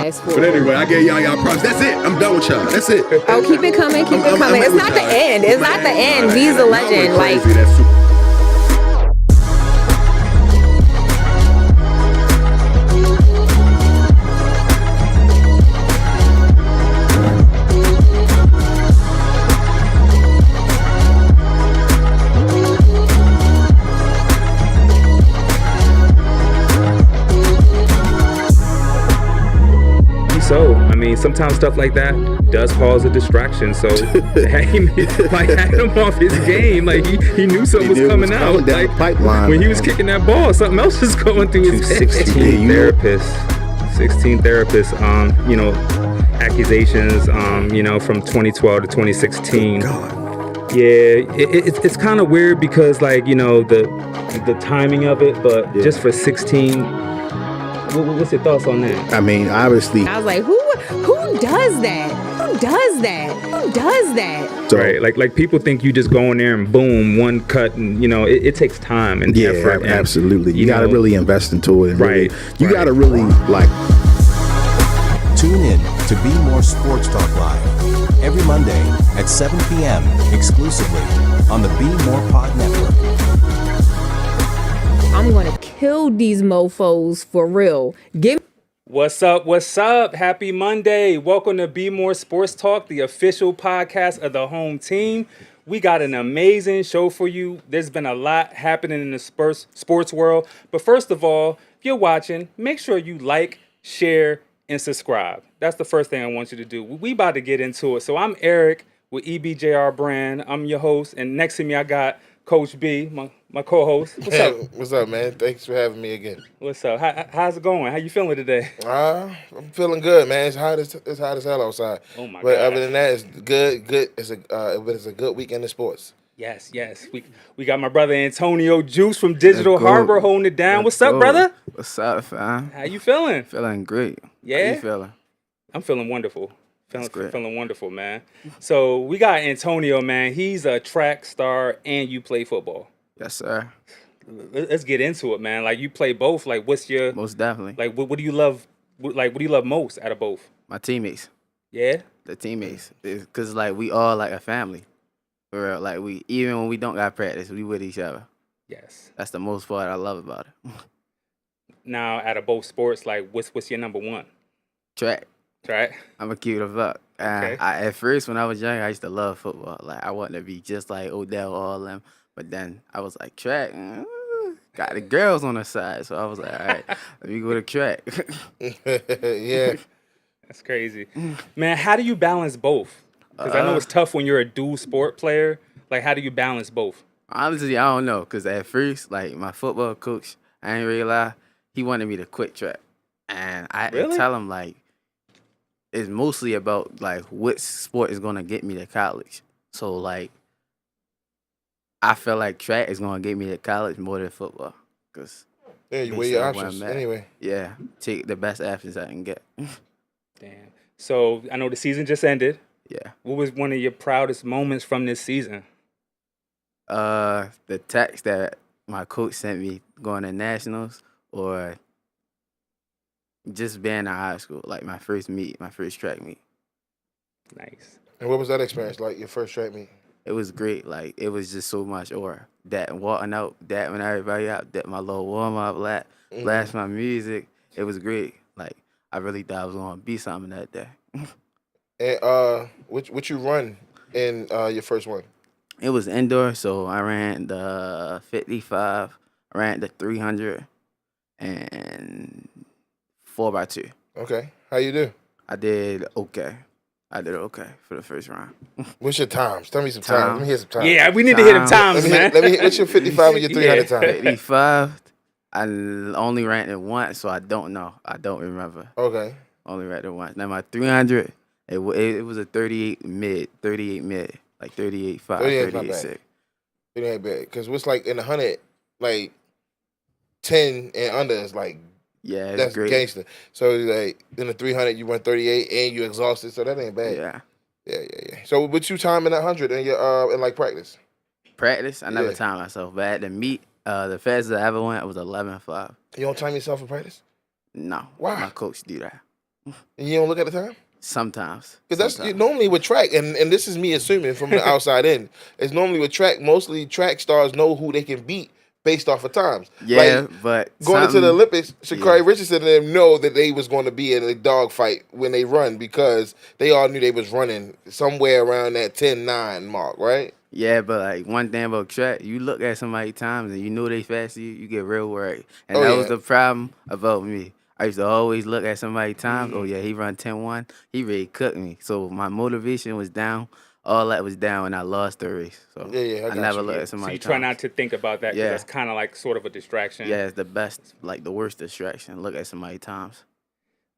ask for. But anyway, I gave y'all props. That's it. I'm done with y'all. That's it. Oh, keep it coming, keep it coming. It's not the end. It's not the end. V's a legend. Like. So, I mean, sometimes stuff like that does cause a distraction. So, like, had him off his game. Like, he knew something was coming out. Like, pipeline, when he was kicking that ball, something else was going through his head. 16 therapists, you know, accusations, you know, from 2012 to 2016. God. Yeah, it's kind of weird because, like, you know, the timing of it, but just for 16. What's your thoughts on that? I mean, obviously, I was like, who does that? Who does that? Who does that? So, right, like people think you just go in there and boom, one cut, and you know it takes time and effort. And, absolutely. You got to really invest into it. And right. You got to really like. Tune in to Bmore Sports Talk Live every Monday at 7 p.m. exclusively on the BmorePod network. I'm gonna kill these mofos for real. What's up? What's up? Happy Monday. Welcome to Bmore Sports Talk, the official podcast of the home team. We got an amazing show for you. There's been a lot happening in the sports world. But first of all, if you're watching, make sure you like, share, and subscribe. That's the first thing I want you to do. We about to get into it. So I'm Eric with EBJR Brand. I'm your host. And next to me, I got Coach B, my co-host. What's up? What's up, man? Thanks for having me again. What's up? How's it going? How you feeling today? I'm feeling good, man. It's hot as hell outside. Oh my But God. Other than that, it's good. It's a good weekend in sports. Yes. We got my brother Antonio Jukes from Digital Harbor holding it down. What's up, brother? What's up, fam? How you feeling? Feeling great. Yeah? How you feeling? I'm feeling wonderful. Feeling wonderful, man. So we got Antonio, man. He's a track star and you play football. Yes, sir. Let's get into it, man. Like, you play both. Like, what's your... Most definitely. Like, what do you love? Like, what do you love most out of both? My teammates. Yeah? The teammates. Because, like, we all, like, a family. For real. Like, even when we don't got practice, we with each other. Yes. That's the most part I love about it. Now, out of both sports, like, what's your number one? Track. Track? I'm going to keep it a buck. Okay. At first, when I was young, I used to love football. Like, I wanted to be just like Odell, all of them. But then I was like, track, got the girls on the side. So I was like, all right, let me go to track. Yeah. That's crazy. Man, how do you balance both? Because I know it's tough when you're a dual sport player. Like, how do you balance both? Honestly, I don't know. Because at first, like, my football coach, I ain't really lie, he wanted me to quit track. And I had to tell him, like, it's mostly about, like, what sport is going to get me to college. So, like, I feel like track is going to get me to college more than football. Cause yeah, you weigh your options anyway. Yeah, take the best options I can get. Damn. So, I know the season just ended. Yeah. What was one of your proudest moments from this season? The text that my coach sent me going to nationals or just being in high school, like my first track meet. Nice. And what was that experience like, your first track meet? It was great. Like, it was just so much aura. That walking out, that when everybody out, that my little warm-up, blast my music. It was great. Like, I really thought I was going to be something that day. And what you run in your first one? It was indoor, so I ran the 55, I ran the 300, and 4x2. Okay. How you do? I did okay. For the first round. What's your times? Tell me some times. Let me hear some times. Yeah, we need to hear them times, man. What's your 55 and your 300 times? 55, I only ran it once, so I don't know. I don't remember. Okay. Only ran it once. Now, my 300, it was a 38 mid, like 38.5, 38.6. It ain't bad. Because what's like in the 100, like 10 and under is like, yeah, that's great. Gangster. So like in the 300, you run 38 and you exhausted, so that ain't bad. Yeah. So what you time in that 100 in your in like practice? Practice? I never timed myself. But at the meet, the fastest I ever went was 11.5. You don't time yourself in practice? No. Why? My coach do that. And you don't look at the time? Sometimes. Because that's normally with track, and this is me assuming from the outside in. It's normally with track. Mostly track stars know who they can beat based off of times. Yeah, like, but going into the Olympics, Sha'Carri yeah. Richardson and them know that they was going to be in a dogfight when they run because they all knew they was running somewhere around that 10-9 mark, right? Yeah, but like one thing about track, you look at somebody's times and you know they faster, you get real worried. And Oh, that yeah. was the problem about me. I used to always look at somebody's times. Oh yeah, he run 10-1. He really cooked me. So my motivation was down. All that was down, and I lost the race. So Yeah, I got never you. look Yeah. at So somebody's you try times. not to think about that because Yeah. that's kind of like sort of a distraction. Yeah, it's the best, like the worst distraction. Look at somebody's times.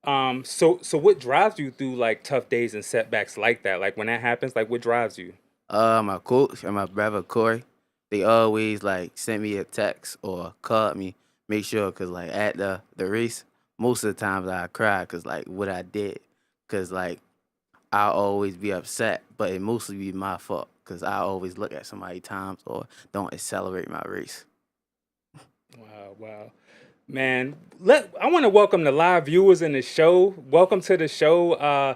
So what drives you through like tough days and setbacks like that? Like when that happens, like what drives you? My coach and my brother Corey, they always like sent me a text or called me, make sure, cause like at the race, most of the times I cry, cause like what I did, cause like I always be upset, but it mostly be my fault, cause I always look at somebody's times or don't accelerate my race. Wow. Man, I want to welcome the live viewers in the show. Welcome to the show.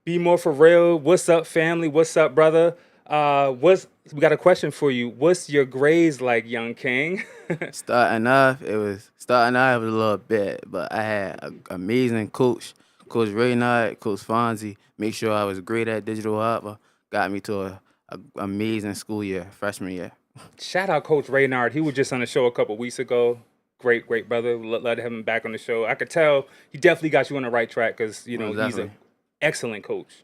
Be More for Real. What's up, family? What's up, brother? We got a question for you. What's your grades like, young king? Starting off, it was a little bit, but I had an amazing coach, Coach Raynard, Coach Fonzie. Make sure I was great at digital hopper. Got me to a amazing school year, freshman year. Shout out Coach Raynard. He was just on the show a couple weeks ago. Great brother. Let him back on the show. I could tell he definitely got you on the right track because he's an excellent coach.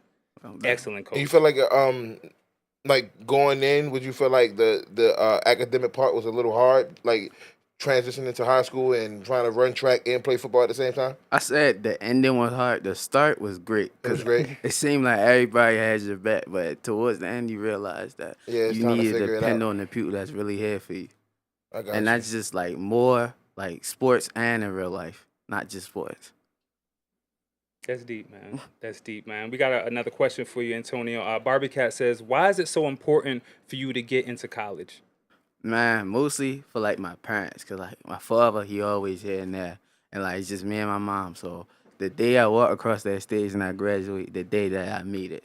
Excellent coach. And you feel like going in, would you feel like the academic part was a little hard, like transitioning to high school and trying to run track and play football at the same time? I said the ending was hard. The start was great. It was great. It seemed like everybody has your back, but towards the end, you realize that It's you time to need to figure it depend out. on the people that's really here for you. I got And you. that's just like more like sports and in real life, not just sports. That's deep, man. That's deep, man. We got another question for you, Antonio. Barbie Cat says, why is it so important for you to get into college? Man, mostly for like my parents, cause like my father, he always here and there, and like it's just me and my mom. So the day I walk across that stage and I graduate, the day that I meet it.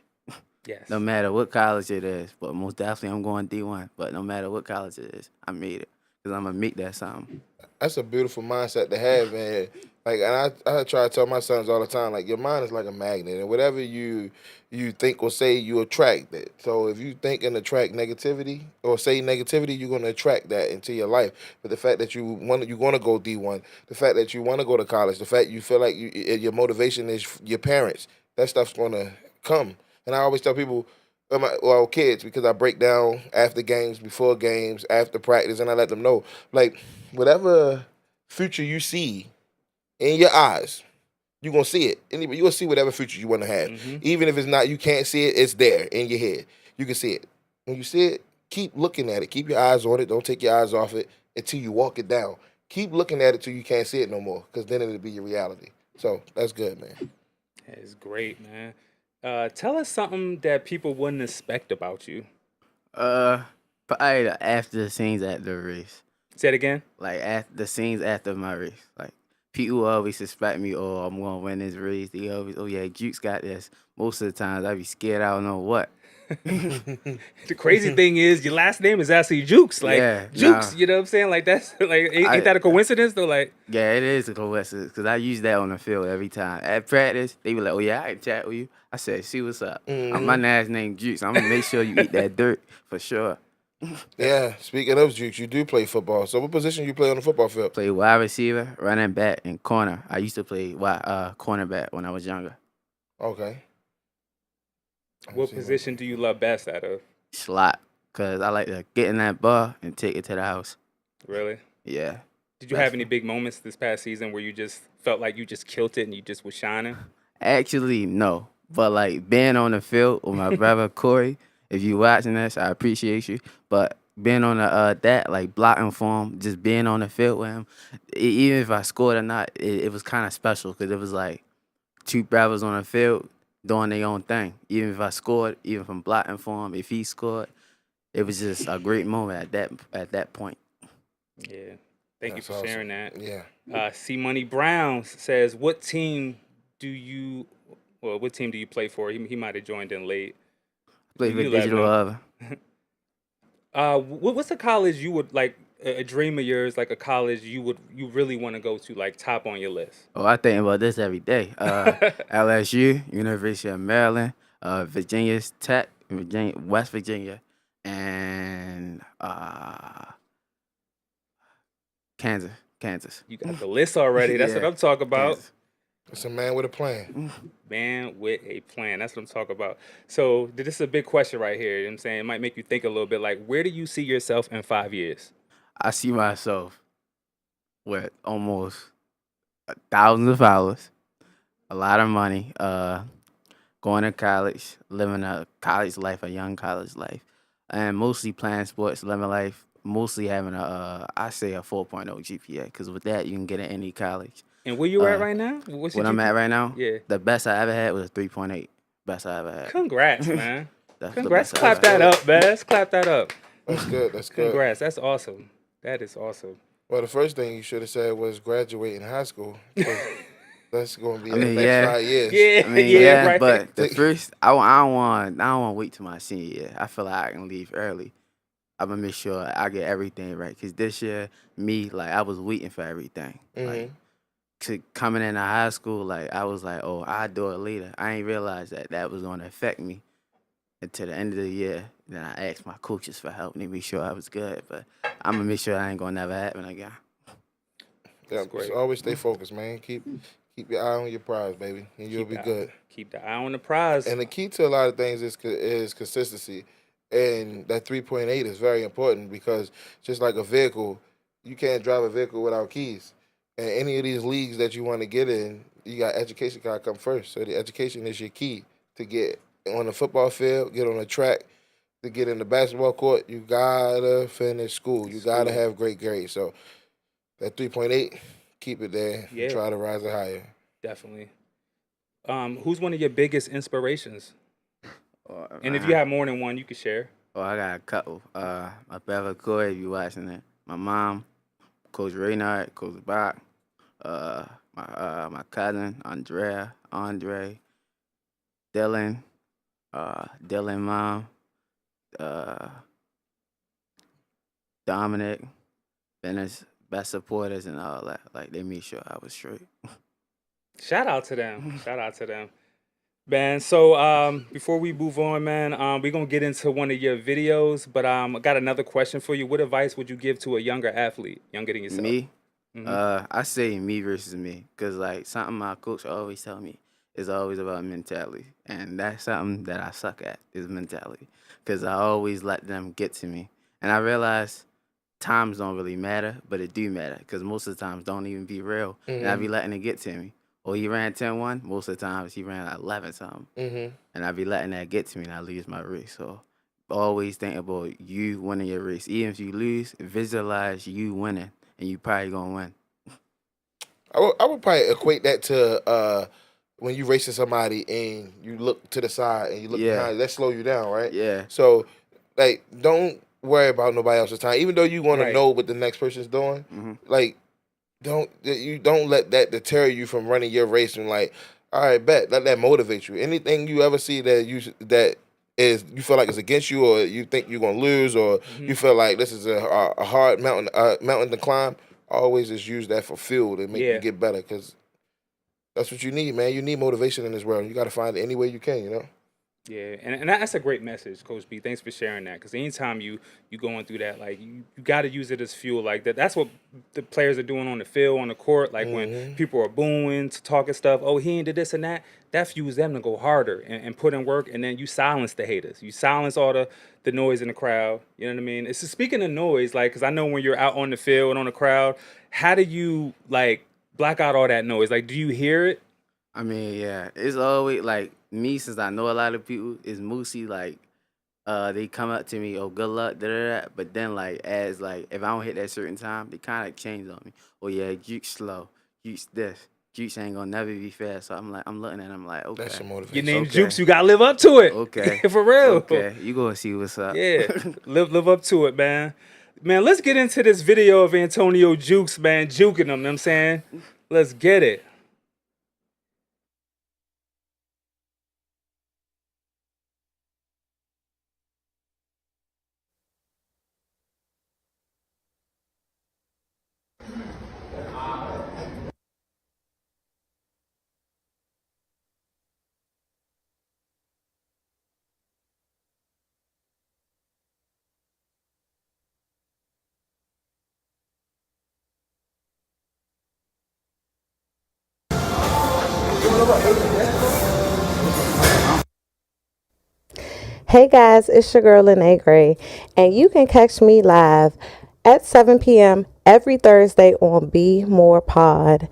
Yes. No matter what college it is, but most definitely I'm going D1. But no matter what college it is, I made it, cause I'm gonna make that something. That's a beautiful mindset to have, man. Like, and I try to tell my sons all the time, like, your mind is like a magnet, and whatever you think or say, you attract it. So if you think and attract negativity or say negativity, you're gonna attract that into your life. But the fact that you want to go D1, the fact that you want to go to college, the fact you feel like your motivation is your parents, that stuff's gonna come. And I always tell people, kids, because I break down after games, before games, after practice, and I let them know, like, whatever future you see in your eyes, you're going to see it. You're going to see whatever future you want to have. Mm-hmm. Even if it's not, you can't see it, it's there in your head. You can see it. When you see it, keep looking at it. Keep your eyes on it. Don't take your eyes off it until you walk it down. Keep looking at it till you can't see it no more, because then it'll be your reality. So that's good, man. That's great, man. Tell us something that people wouldn't expect about you. Probably the after the scenes at the race. Say it again. Like after the scenes after my race. Like people always suspect me, oh, I'm gonna win this race. They always, oh yeah, Jukes got this. Most of the times I be scared I don't know what. The crazy thing is your last name is actually Jukes. Like Jukes, you know what I'm saying? Like that's like ain't that a coincidence though? Like yeah, it is a coincidence because I use that on the field every time. At practice, they be like, oh yeah, I can chat with you. I said, see what's up. My last name Jukes. I'm gonna make sure you eat that dirt for sure. Yeah, speaking of Jukes, you do play football. So what position you play on the football field? Play wide receiver, running back, and corner. I used to play cornerback when I was younger. Okay. what position do you love best out of? Slot, because I like to get in that ball and take it to the house. Really? Yeah. Did you have any big moments this past season where you just felt like you just killed it and you just was shining? Actually, no. But like being on the field with my brother Corey, if you watching this, I appreciate you. But being on that like blocking for him, just being on the field with him, even if I scored or not, it was kind of special because it was like two brothers on the field doing their own thing. Even if I scored, even from blocking for him, if he scored, it was just a great moment at that point. Yeah. Thank you That's for awesome. sharing that. Yeah. C Money Brown says, what team do you? Well, what team do you play for? He might have joined in late. Play for You let Digital know. Hub. What's a college you would like? A dream of yours, like a college you really want to go to, like top on your list. Oh, I think about this every day. LSU, University of Maryland, Virginia Tech, West Virginia, and Kansas. You got the list already. That's what Yeah, I'm talking about. Kansas. It's a man with a plan. Man with a plan. That's what I'm talking about. So this is a big question right here. You know what I'm saying? It might make you think a little bit. Like, where do you see yourself in 5 years? I see myself with almost thousands of followers, a lot of money, going to college, living a college life, a young college life, and mostly playing sports, living life, mostly having I say a 4.0 GPA, because with that, you can get in any college. And where you at right now? What's your What I'm GPA? at right now? Yeah. The best I ever had was a 3.8. Best I ever had. Congrats, man. That's the Congrats. best I Clap ever that had. up, man. Let's clap that up. That's good. That's good. Congrats. That's awesome. That is awesome. Well, the first thing you should have said was graduating high school. 'Cause that's going to be I the mean, next yeah. 5 years. Yeah, I mean, yeah, yeah, right. but the first, I don't want to wait till my senior year. I feel like I can leave early. I'm gonna make sure I get everything right. Cause this year, I was waiting for everything. Like, coming into high school, I was like, oh, I'll do it later. I ain't realize that was gonna affect me until the end of the year. Then I asked my coaches for help and they made sure I was good. But I'm gonna make sure I ain't gonna never happen again. Yeah, great. just always stay focused, man. Keep your eye on your prize, baby, and you'll be good. Keep the eye on the prize. And the key to a lot of things is consistency, and that 3.8 is very important because just like a vehicle, you can't drive a vehicle without keys. And any of these leagues that you want to get in, you got education got to come first. So the education is your key to get on the football field, get on the track, to get in the basketball court. You gotta finish school. You gotta have great grades. So that 3.8, keep it there. Yeah. Try to rise it higher. Definitely. Who's one of your biggest inspirations? Oh, And if you have more than one, you can share. Oh, I got a couple. My brother Corey, if you watching it. My mom, Coach Raynard, Coach Bach, my cousin Andre, Dylan, Dylan mom, Dominic, been his best supporters and all that. Like, they made sure I was straight. Shout out to them. Shout out to them. Man, so before we move on, man, we're going to get into one of your videos, but I got another question for you. What advice would you give to a younger athlete, younger than yourself? Me? I say me versus me, because something my coach always tell me is always about mentality, and that's something that I suck at is mentality, because I always let them get to me, and I realize times don't really matter, but it do matter, because most of the times don't even be real, and I be letting it get to me. Or he ran 10-1, most of the times he ran 11-something, and I be letting that get to me, and I lose my race. So always think about you winning your race. Even if you lose, visualize you winning, and you probably gonna win. I would probably equate that to when you racing somebody and you look to the side and you look behind you, that slow you down, right? Yeah. So, don't worry about nobody else's time. Even though you want to know what the next person's doing, don't let that deter you from running your race. And all right, bet, let that motivate you. Anything you ever see that you feel like is against you, or you think you're gonna lose, or you feel like this is a hard mountain to climb, always just use that for fuel to make you get better, because that's what you need, man. You need motivation in this world. You got to find it any way you can, you know? Yeah, and that's a great message, Coach B. Thanks for sharing that. Because anytime you going through that, you got to use it as fuel. That's what the players are doing on the field, on the court. When people are booing, talking stuff, oh, he ain't did this and that, that fuels them to go harder and put in work. And then you silence the haters. You silence all the noise in the crowd. You know what I mean? It's speaking of noise, because I know when you're out on the field and on the crowd, how do you, black out all that noise? Do you hear it? I mean, yeah, it's always me, since I know a lot of people, is mostly they come up to me, oh, good luck, da. But then as if I don't hit that certain time, they kind of change on me. Oh yeah, Jukes slow, Jukes this, Jukes ain't gonna never be fast. So I'm looking at them okay. That's your motivation. Your name's Jukes, you gotta live up to it. Okay, for real. Okay, you gonna see what's up. Yeah, live up to it, man. Man, let's get into this video of Antonio Jukes, man, juking them. You know what I'm saying? Let's get it. Hey guys, it's your girl Lene Gray, and you can catch me live at 7 p.m. every Thursday on BmorePod.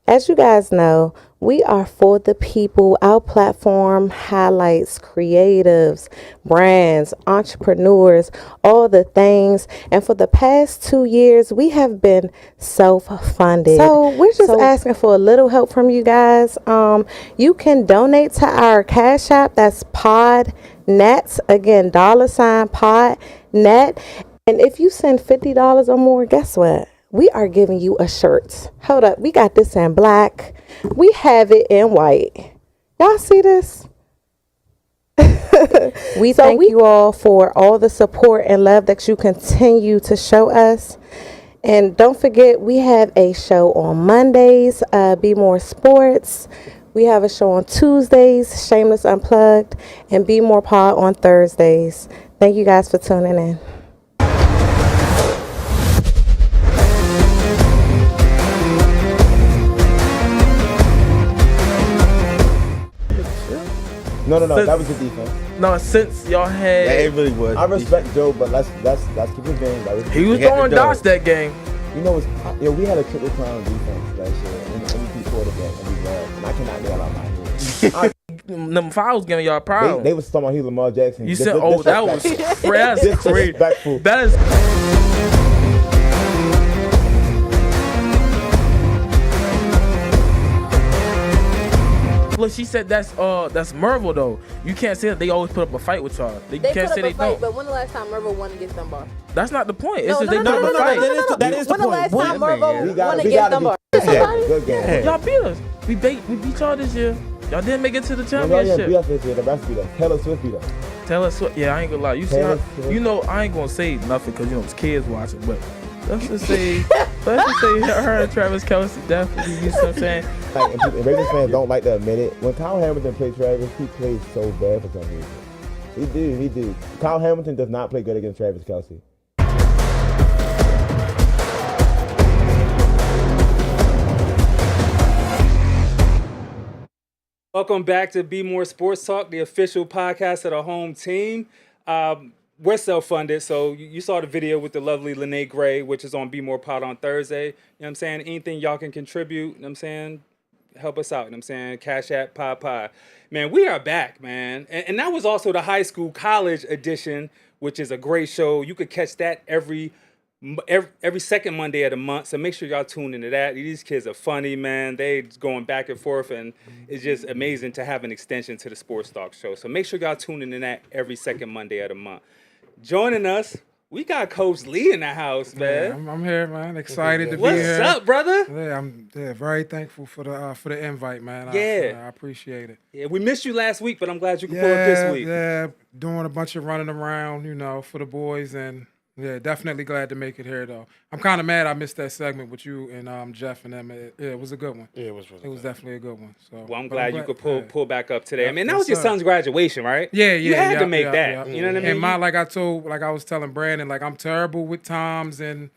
As you guys know, we are for the people. Our platform highlights creatives, brands, entrepreneurs, all the things. And for the past 2 years, we have been self-funded. So we're just asking for a little help from you guys. You can donate to our Cash App. That's PodNet. Again, $PodNet. And if you send $50 or more, guess what? We are giving you a shirt. Hold up. We got this in black. We have it in white. Y'all see this? We thank you all for all the support and love that you continue to show us. And don't forget, we have a show on Mondays, Bmore Sports. We have a show on Tuesdays, Shameless Unplugged, and BmorePod on Thursdays. Thank you guys for tuning in. No, that was the defense. No, since y'all had... Yeah, it really was. I respect Joe, but let's keep it game. He was throwing dots that game. You know, we had a triple crown defense last year, and MVP quarterback, and we lost. And I cannot get out my head. Them fouls giving y'all a problem. They was talking about he Lamar Jackson. You said, that was that's crazy. That is... Look, she said that's Merville though. You can't say that they always put up a fight with y'all. You can't say they don't. But when the last time Merville won against Dunbar? That's not the point. It's just they put up a fight. That is the point. When the last time Merville won against Dunbar? Good game. Y'all beat us. We beat y'all this year. Y'all didn't make it to the championship. Beat us this year. The rest beat us. Taylor Swift beat us. Taylor Swift. Yeah, I ain't gonna lie. You see how, you know, I ain't gonna say nothing because you know it's kids watching, but let's just say her and Travis Kelce definitely. You know what I'm saying? Like, and Ravens fans don't like to admit it. When Kyle Hamilton plays Travis, he plays so bad for some reason. He do. Kyle Hamilton does not play good against Travis Kelce. Welcome back to Bmore Sports Talk, the official podcast of the home team. We're self-funded, so you saw the video with the lovely Lene Gray, which is on BmorePod on Thursday. You know what I'm saying? Anything y'all can contribute, you know what I'm saying? Help us out, you know what I'm saying? Cash App, Pod. Man, we are back, man. And that was also the high school college edition, which is a great show. You could catch that every second Monday of the month, so make sure y'all tune into that. These kids are funny, man. They going back and forth, and it's just amazing to have an extension to the Sports Talk show. So make sure y'all tune into that every second Monday of the month. Joining us, we got Coach Lee in the house, man. Yeah, I'm here, man. Excited to be here. What's up, brother? Yeah, I'm very thankful for the invite, man. Yeah, I appreciate it. Yeah, we missed you last week, but I'm glad you could pull up this week. Yeah, doing a bunch of running around, you know, for the boys, and yeah, definitely glad to make it here, though. I'm kind of mad I missed that segment with you and Jeff and them. It was a good one. Yeah, it was really. It was definitely a good one. So, well, I'm glad you could pull back up today. I mean, that was your son's graduation, right? Yeah. You had to make that. You know what I mean? And I was telling Brandon, like, I'm terrible with times and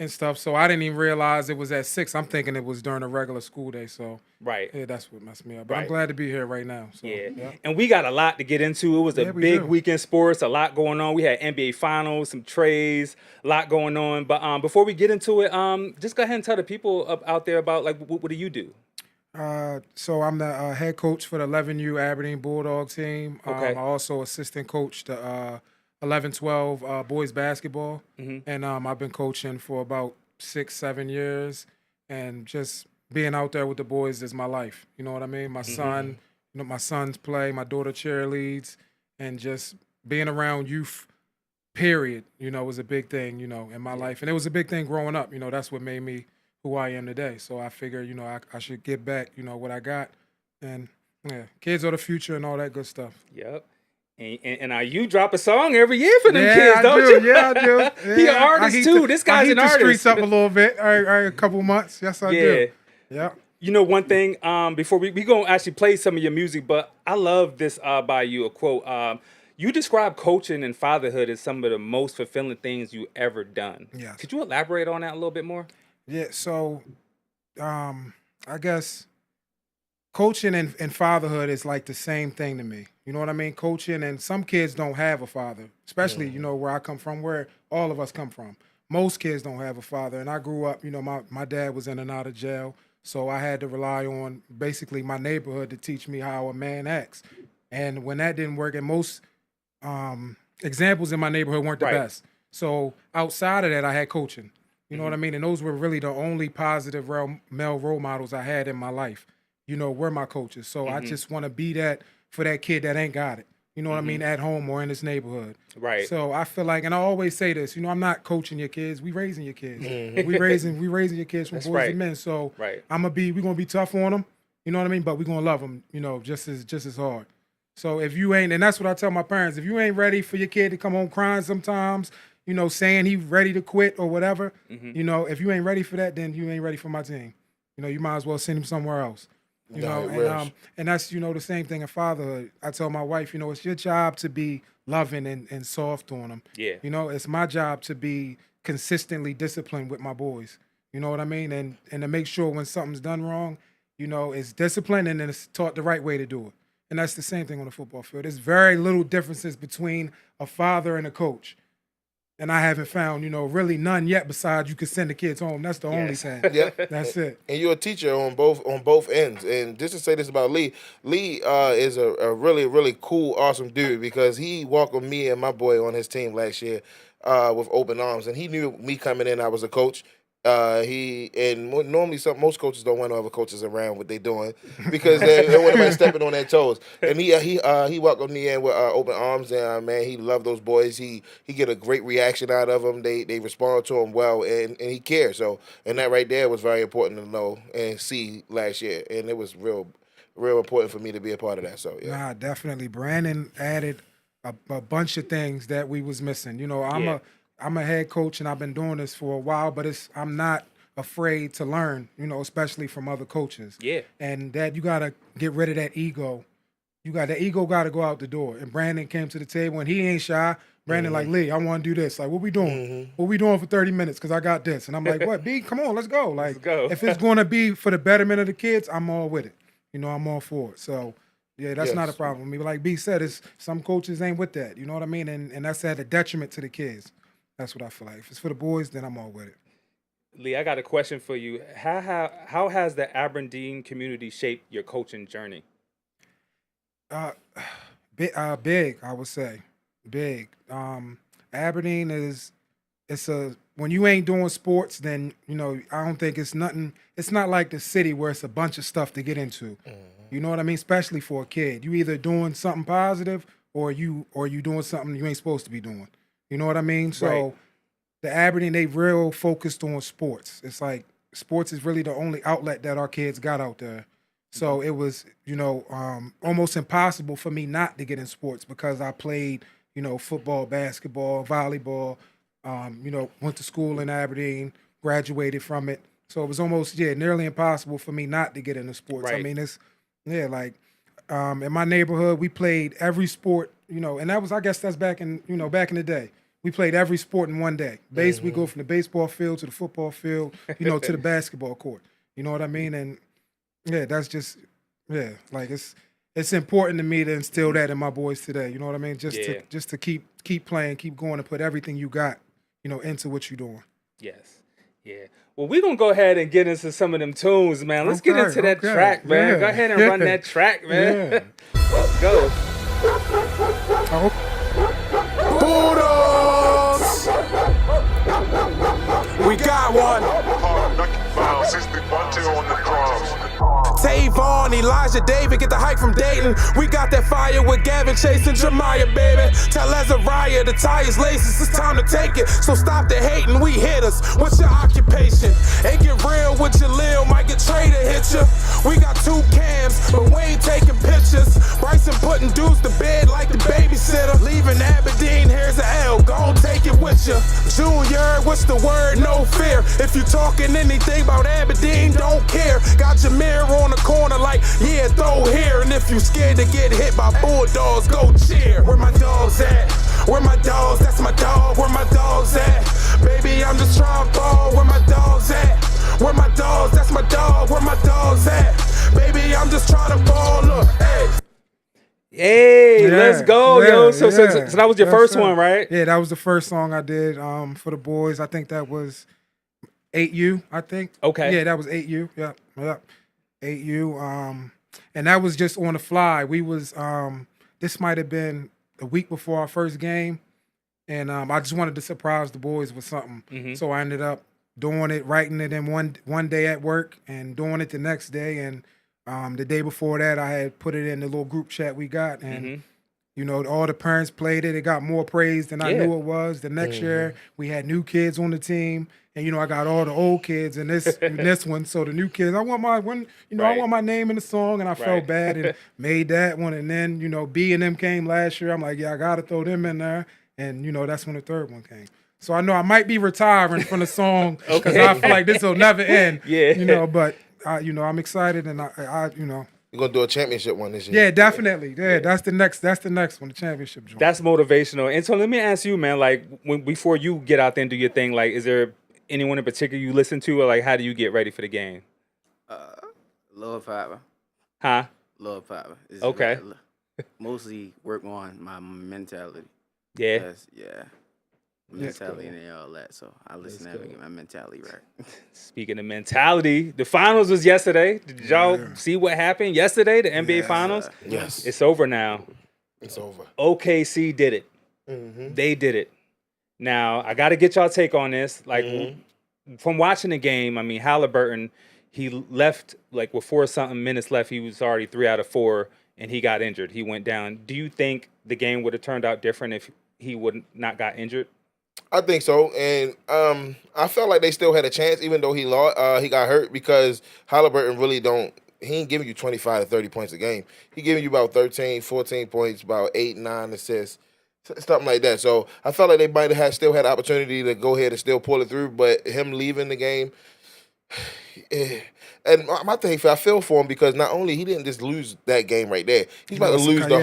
stuff. So I didn't even realize it was at 6. I'm thinking it was during a regular school day. So right. Yeah, that's what messed me up. But I'm glad to be here right now. So, yeah. And we got a lot to get into. It was a big week in sports, a lot going on. We had NBA Finals, some trades, a lot going on. But before we get into it, just go ahead and tell the people out there about, like, what do you do? So I'm the head coach for the 11U Aberdeen Bulldog team. Okay. I also assistant coach the 11-12 boys basketball. Mm-hmm. And I've been coaching for about 6-7 years. And just being out there with the boys is my life. You know what I mean? My son, you know, my sons play, my daughter cheerleads, and just being around youth, period, you know, was a big thing, you know, in my life. And it was a big thing growing up. You know, that's what made me who I am today. So I figure, you know, I should get back, you know, what I got. And, yeah, kids are the future and all that good stuff. Yep. And you drop a song every year for them kids, don't you? Yeah, I do. Yeah. He an artist too. This guy's an artist. I heat the streets up a little bit. A couple months. Yes, I do. Yeah. You know, one thing, before we going to actually play some of your music, but I love this by you, a quote. You describe coaching and fatherhood as some of the most fulfilling things you ever done. Yes. Could you elaborate on that a little bit more? Yeah, so I guess coaching and fatherhood is like the same thing to me. You know what I mean? Coaching, and some kids don't have a father, especially, you know, where I come from, where all of us come from. Most kids don't have a father. And I grew up, you know, my dad was in and out of jail. So I had to rely on basically my neighborhood to teach me how a man acts. And when that didn't work, and most examples in my neighborhood weren't the best. So outside of that, I had coaching. You know what I mean? And those were really the only positive male role models I had in my life, you know, were my coaches. So I just want to be that for that kid that ain't got it. You know what I mean? At home or in his neighborhood. Right. So I feel like, and I always say this, you know, I'm not coaching your kids. We raising your kids. We raising your kids from boys and men. So we're going to be tough on them. You know what I mean? But we're going to love them, you know, just as hard. So if you ain't, and that's what I tell my parents, if you ain't ready for your kid to come home crying sometimes, you know, saying he's ready to quit or whatever, you know, if you ain't ready for that, then you ain't ready for my team. You know, you might as well send him somewhere else. You know, and that's, you know, the same thing in fatherhood. I tell my wife, you know, it's your job to be loving and soft on them. Yeah. You know, it's my job to be consistently disciplined with my boys. You know what I mean? And to make sure when something's done wrong, you know, it's disciplined and then it's taught the right way to do it. And that's the same thing on the football field. There's very little differences between a father and a coach. And I haven't found, you know, really none yet besides you could send the kids home. That's the only thing. That's it. And you're a teacher on both ends. And just to say this about Lee, is a really, really cool, awesome dude because he welcomed me and my boy on his team last year with open arms. And he knew me coming in, I was a coach. Normally most coaches don't want other coaches around what they're doing because they don't want anybody stepping on their toes. And he welcomed me in with open arms, and man, he loved those boys. He get a great reaction out of them. They respond to him well, and he cares. So, and that right there was very important to know and see last year, and it was real important for me to be a part of that. So yeah, nah, definitely. Brandon added a bunch of things that we was missing. You know, I'm a head coach and I've been doing this for a while, but I'm not afraid to learn, you know, especially from other coaches. Yeah. And that you got to get rid of that ego. That ego got to go out the door. And Brandon came to the table and he ain't shy. Brandon like, Lee, I want to do this. Like, what we doing? What we doing for 30 minutes? Because I got this. And I'm like, what, B? Come on, let's go. Like, let's go. If it's going to be for the betterment of the kids, I'm all with it. You know, I'm all for it. So, yeah, that's not a problem with me. But like B said, some coaches ain't with that. You know what I mean? And that's at a detriment to the kids. That's what I feel like. If it's for the boys, then I'm all with it. Lee, I got a question for you. How has the Aberdeen community shaped your coaching journey? Big, I would say. Big. Aberdeen when you ain't doing sports, then, you know, I don't think it's nothing. It's not like the city where it's a bunch of stuff to get into. You know what I mean? Especially for a kid. You either doing something positive or you doing something you ain't supposed to be doing. You know what I mean? So the Aberdeen, they real focused on sports. It's like sports is really the only outlet that our kids got out there. So it was, you know, almost impossible for me not to get in sports because I played, you know, football, basketball, volleyball, you know, went to school in Aberdeen, graduated from it. So it was almost, nearly impossible for me not to get into sports. I mean, in my neighborhood, we played every sport, you know, and I guess that's back in the day. We played every sport in one day. We go from the baseball field to the football field, you know, to the basketball court. You know what I mean? And that's just, like it's important to me to instill that in my boys today. You know what I mean? Just to keep playing, keep going, and put everything you got, you know, into what you're doing. Yes. Yeah. Well, we're going to go ahead and get into some of them tunes, man. Let's get into that track, man. Yeah. Go ahead and run that track, man. Yeah. Let's go. Bulldogs! We got one. Tavon, Elijah, David, get the hype from Dayton. We got that fire with Gavin chasing Jeremiah, baby. Tell Azariah the tires laces, it's time to take it. So stop the hating, we hit us. What's your occupation? Ain't get real with your lil, might get traded, hit you. We got 2 cams, but we ain't taking pictures. Bryson putting dudes to bed like the babysitter. Leaving Aberdeen, here's an L, gon' take it with you. Junior, what's the word? No fear. If you talking anything about Aberdeen, don't care. Got your mirror on the corner like, yeah, throw here. And if you scared to get hit by bulldogs, go cheer. Where my dogs at? Where my dogs? That's my dog. Where my dogs at? Baby, I'm just trying to ball. Where my dogs at? Where my dogs? That's my dog. Where my dogs at? Baby, I'm just trying to Hey, let's go, yo. So that was your first one, right? Yeah, that was the first song I did for the boys. I think that was 8U, I think. Okay. Yeah, that was 8U. Yep. 8U. And that was just on the fly. We was this might have been a week before our first game. And I just wanted to surprise the boys with something. Mm-hmm. So I ended up doing it, writing it in one day at work and doing it the next day. And the day before that, I had put it in the little group chat we got. And, you know, all the parents played it. It got more praise than I knew it was. The next year, we had new kids on the team. And, you know, I got all the old kids in this one. So the new kids, I want my name in the song. And I felt bad and made that one. And then, you know, B and them came last year. I'm like, yeah, I got to throw them in there. And, you know, that's when the third one came. So I know I might be retiring from the song because I feel like this will never end. Yeah. You know, but, I'm excited and I you know. You're going to do a championship one this year. Yeah, definitely. Yeah, that's the next one, the championship joint. That's motivational. And so let me ask you, man, like before you get out there and do your thing, like is there anyone in particular you listen to or like how do you get ready for the game? Lord Papa. Huh? Lord Papa. Okay. Mostly work on my mentality. Yeah. Yeah. Mentality and all that. So I listen to that to get my mentality right. Speaking of mentality, the finals was yesterday. Did y'all see what happened yesterday? The NBA finals? Yes. It's over now. It's over. OKC did it. Mm-hmm. They did it. Now, I got to get y'all take on this. Like, from watching the game, I mean, Halliburton, he left, like, with 4-something minutes left. He was already 3 out of 4, and he got injured. He went down. Do you think the game would have turned out different if he would not got injured? I think so, and I felt like they still had a chance, even though he lost. He got hurt because Halliburton really don't. He ain't giving you 25 to 30 points a game. He giving you about 13, 14 points, about 8, 9 assists, something like that. So I felt like they might have still had the opportunity to go ahead and still pull it through, but him leaving the game. And my thing, I feel for him because not only he didn't just lose that game right there, he's about to lose the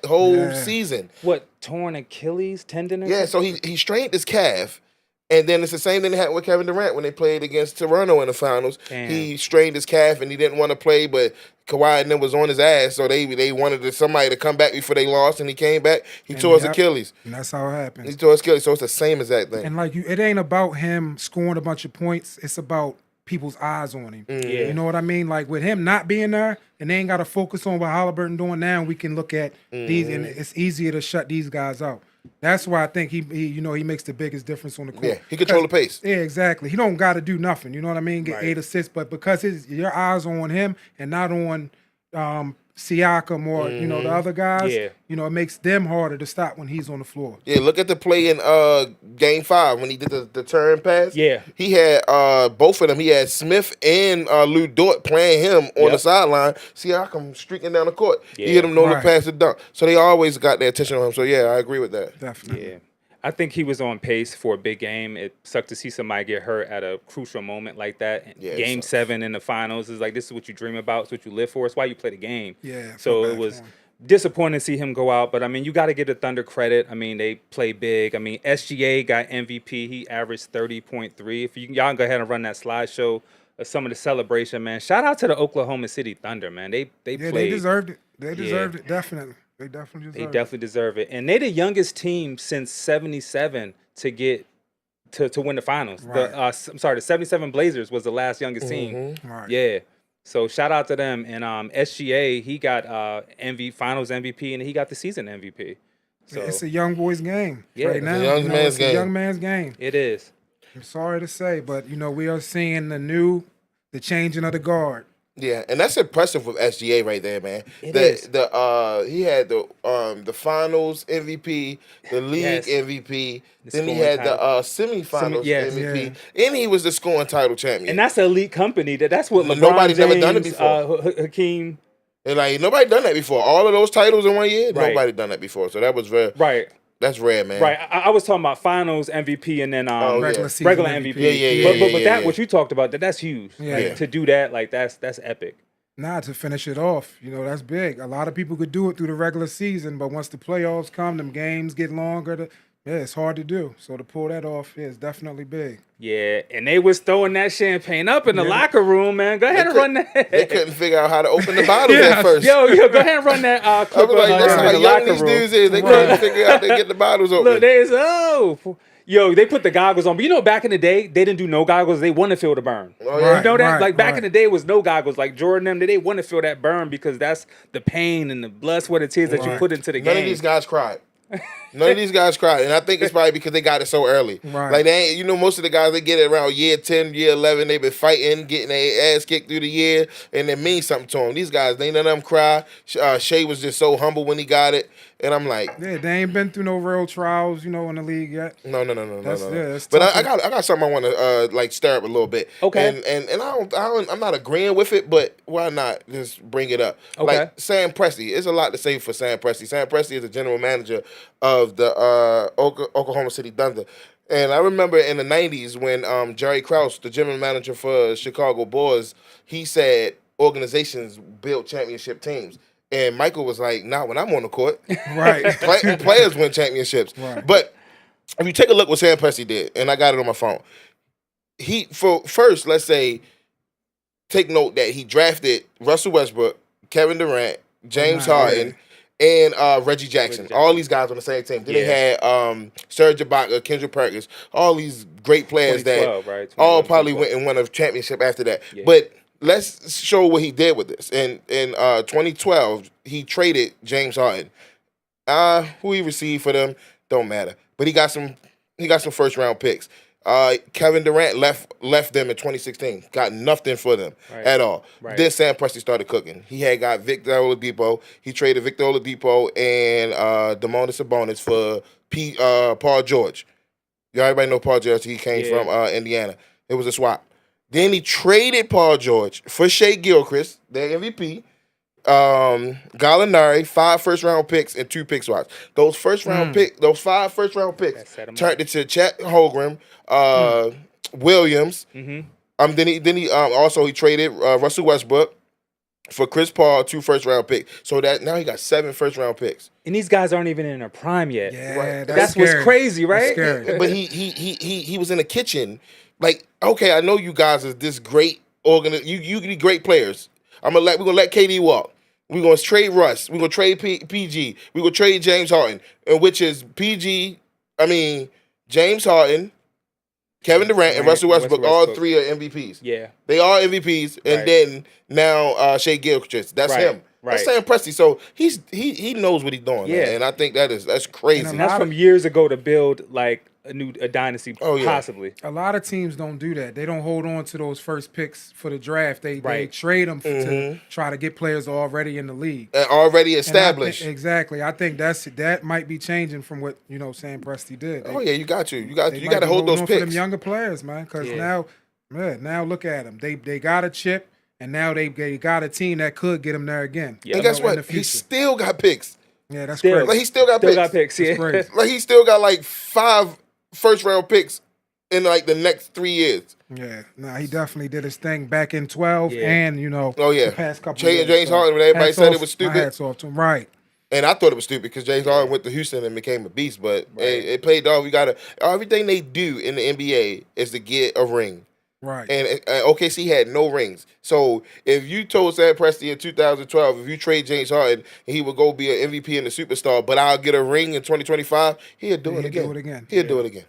whole season. What, torn Achilles tendon? Or something? So he strained his calf, and then it's the same thing that happened with Kevin Durant when they played against Toronto in the finals. Damn. He strained his calf and he didn't want to play, but Kawhi and them was on his ass, so they wanted somebody to come back before they lost, and he came back. He tore his Achilles. And that's how it happened. He tore his Achilles, so it's the same exact thing. And like it ain't about him scoring a bunch of points. It's about people's eyes on him. Yeah. You know what I mean? Like with him not being there, and they ain't got to focus on what Halliburton doing now. We can look at these, and it's easier to shut these guys out. That's why I think he makes the biggest difference on the court. Yeah, he control the pace. Yeah, exactly. He don't got to do nothing. You know what I mean? Get 8 assists, but because your eyes are on him and not on Siakam or the other guys, it makes them harder to stop when he's on the floor. Yeah, look at the play in Game 5 when he did the turn pass. Yeah, he had both of them. He had Smith and Lou Dort playing him on the sideline. Siakam streaking down the court. Yeah. He hit him on the pass to dunk. So they always got their attention on him. So yeah, I agree with that. Definitely. Yeah. I think he was on pace for a big game. It sucked to see somebody get hurt at a crucial moment like that. Yeah, game 7 in the finals is like, this is what you dream about. It's what you live for. It's why you play the game. Yeah. So it was disappointing to see him go out. But, I mean, you got to give the Thunder credit. I mean, they play big. I mean, SGA got MVP. He averaged 30.3. If y'all can go ahead and run that slideshow of some of the celebration, man. Shout out to the Oklahoma City Thunder, man. They played. They deserved it. They deserved it, definitely. They definitely deserve it. And they the youngest team since 77 to get to win the finals. Right. The 77 Blazers was the last youngest team. Right. Yeah. So shout out to them. And SGA, he got finals MVP and he got the season MVP. So it's a young boy's game right now. It's a young man's game. It is. I'm sorry to say, but we are seeing the changing of the guard. Yeah, and that's impressive with SGA right there, man. It is. He had the finals MVP, the league MVP, then he had the semifinals MVP, and he was the scoring title champion. And that's elite company. That's what LeBron nobody James, never done it before. Hakeem. And nobody done that before. All of those titles in 1 year, Right. nobody done that before. So that was very right. That's rare, man. Right. I was talking about finals MVP and then regular season regular MVP. MVP. But that what you talked about, that's huge. Yeah. Like, to do that, like that's epic. To finish it off, that's big. A lot of people could do it through the regular season, but once the playoffs come, them games get longer. Yeah, it's hard to do. So to pull that off, yeah, it's definitely big. Yeah, and they was throwing that champagne up in the locker room, man. Go ahead and run that. They couldn't figure out how to open the bottles at first. Yo, go ahead and run that clip I was like, of that's in how the young locker these room. dudes is. They couldn't figure out to get the bottles open. Look, yo, they put the goggles on. But you know, back in the day, they didn't do no goggles. They want to feel the burn. Oh, yeah. You know that? Right, Like back right. in the day, it was no goggles. Like Jordan them, they want to feel that burn because that's the pain and the blood, sweat, and tears that you put into the game. None of these guys cried. None of these guys cried, and I think it's probably because they got it so early. Right. Like they ain't, most of the guys they get it around year 10, year 11. They've been fighting, getting their ass kicked through the year, and it means something to them. These guys, they none of them cry. Shea was just so humble when he got it, and I'm like, Yeah, they ain't been through no real trials, in the league yet. no. That's But tough. I got something I want to stir up a little bit. Okay. And I'm not agreeing with it, but why not just bring it up? Okay. Like Sam Presti, there's a lot to say for Sam Presti. Sam Presti is the general manager of the Oklahoma City Thunder. And I remember in the 90s when Jerry Krause, the general manager for Chicago Bulls, he said organizations build championship teams. And Michael was like, not when I'm on the court. Right. Players win championships. Right. But if you take a look what Sam Presti did, and I got it on my phone, let's say, take note that he drafted Russell Westbrook, Kevin Durant, James Harden, and Reggie Jackson. All these guys on the same team. Then they had Serge Ibaka, Kendrick Perkins, all these great players that 2012, all probably went and won a championship after that. Yeah. But let's show what he did with this. In 2012, he traded James Harden. Who he received for them don't matter. But he got some first round picks. Kevin Durant left them in 2016. Got nothing for them at all. Right. Then Sam Presti started cooking. He had got Victor Oladipo. He traded Victor Oladipo and Domantas Sabonis for Paul George. Everybody know Paul George. He came from Indiana. It was a swap. Then he traded Paul George for Shea Gilchrist, their MVP. Gallinari, 5 first-round picks and 2 pick swaps. Those 5 first-round picks turned into Chet Holmgren, Williams. Mm-hmm. Then he also traded Russell Westbrook for Chris Paul, 2 first-round picks. So that now he got 7 first-round picks. And these guys aren't even in their prime yet. Yeah, Right. That's what's crazy, right? That's scary. But he was in the kitchen. Like, okay, I know you guys is this great you be great players. We're gonna let KD walk. We're gonna trade Russ. We're gonna trade PG. We're gonna trade James Harden, which is James Harden, Kevin Durant, and Russell Westbrook. All 3 are MVPs. Yeah, they are MVPs. And then now Shea Gilchrist. That's him. Right. That's Sam Presti. So he knows what he's doing. Yeah. Man. And I think that's crazy. and that's from years ago to build like a dynasty, possibly. A lot of teams don't do that. They don't hold on to those first picks for the draft. They trade them to try to get players already in the league. Already established. Exactly. I think that might be changing from what Sam Presti did. You got to hold those picks for them younger players, man. Because now look at them. They got a chip, and now they got a team that could get them there again. And guess what? He still got picks. Yeah, that's crazy. Like he still got picks. Yeah. Like he still got like 5 first-round picks in like the next 3 years. Yeah, he definitely did his thing back in 12 and, the past couple James years. Harden, when everybody said it was stupid. Hats off to him. Right. And I thought it was stupid because James Harden went to Houston and became a beast, but it played off. Everything they do in the NBA is to get a ring. Right. And OKC had no rings. So if you told Sam Presti in 2012, if you trade James Harden, he would go be an MVP and a superstar, but I'll get a ring in 2025, he'll do it again. He'll do it again.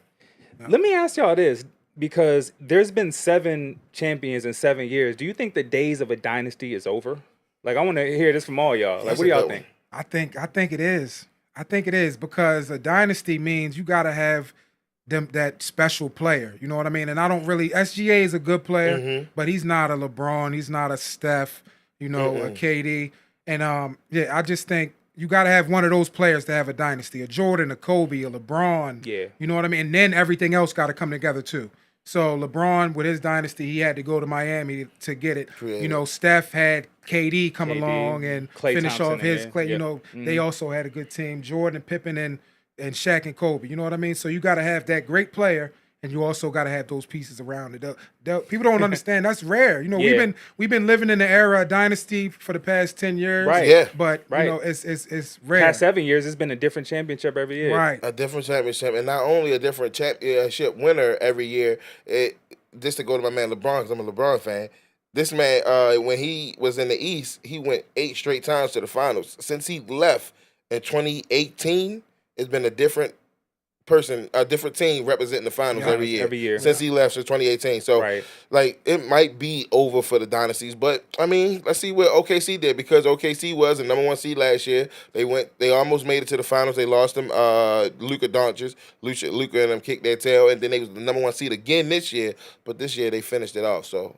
Let me ask y'all this, because there's been 7 champions in 7 years. Do you think the days of a dynasty is over? Like, I want to hear this from all y'all. Like, what do y'all think? I think it is. I think it is, because a dynasty means you got to have that special player. You know what I mean? And I don't really. SGA is a good player, but he's not a LeBron. He's not a Steph. A KD. And I just think you got to have one of those players to have a dynasty. A Jordan, a Kobe, a LeBron. Yeah. You know what I mean? And then everything else got to come together too. So LeBron, with his dynasty, he had to go to Miami to get it. Steph had KD come along and finish off his Clay. They also had a good team. Jordan, Pippen, and Shaq and Kobe. You know what I mean? So you got to have that great player, and you also got to have those pieces around it. People don't understand that's rare. You know, Yeah. we've been living in the era of dynasty for the past 10 years. Right. Yeah. But Right. you know, it's rare. Past 7 years, it's been a different championship every year. Right. A different championship, and not only a different championship winner every year. Just to go to my man LeBron, because I'm a LeBron fan. This man, when he was in the East, he went 8 straight times to the finals. Since he left in 2018, it's been a different person, a different team representing the finals every year. Since he left, since 2018. So, like, it might be over for the dynasties. But I mean, let's see what OKC did, because OKC was the number 1 seed last year. They almost made it to the finals. They lost them. Luka Doncic, Luka and them kicked their tail, and then they was the number 1 seed again this year. But this year they finished it off. So.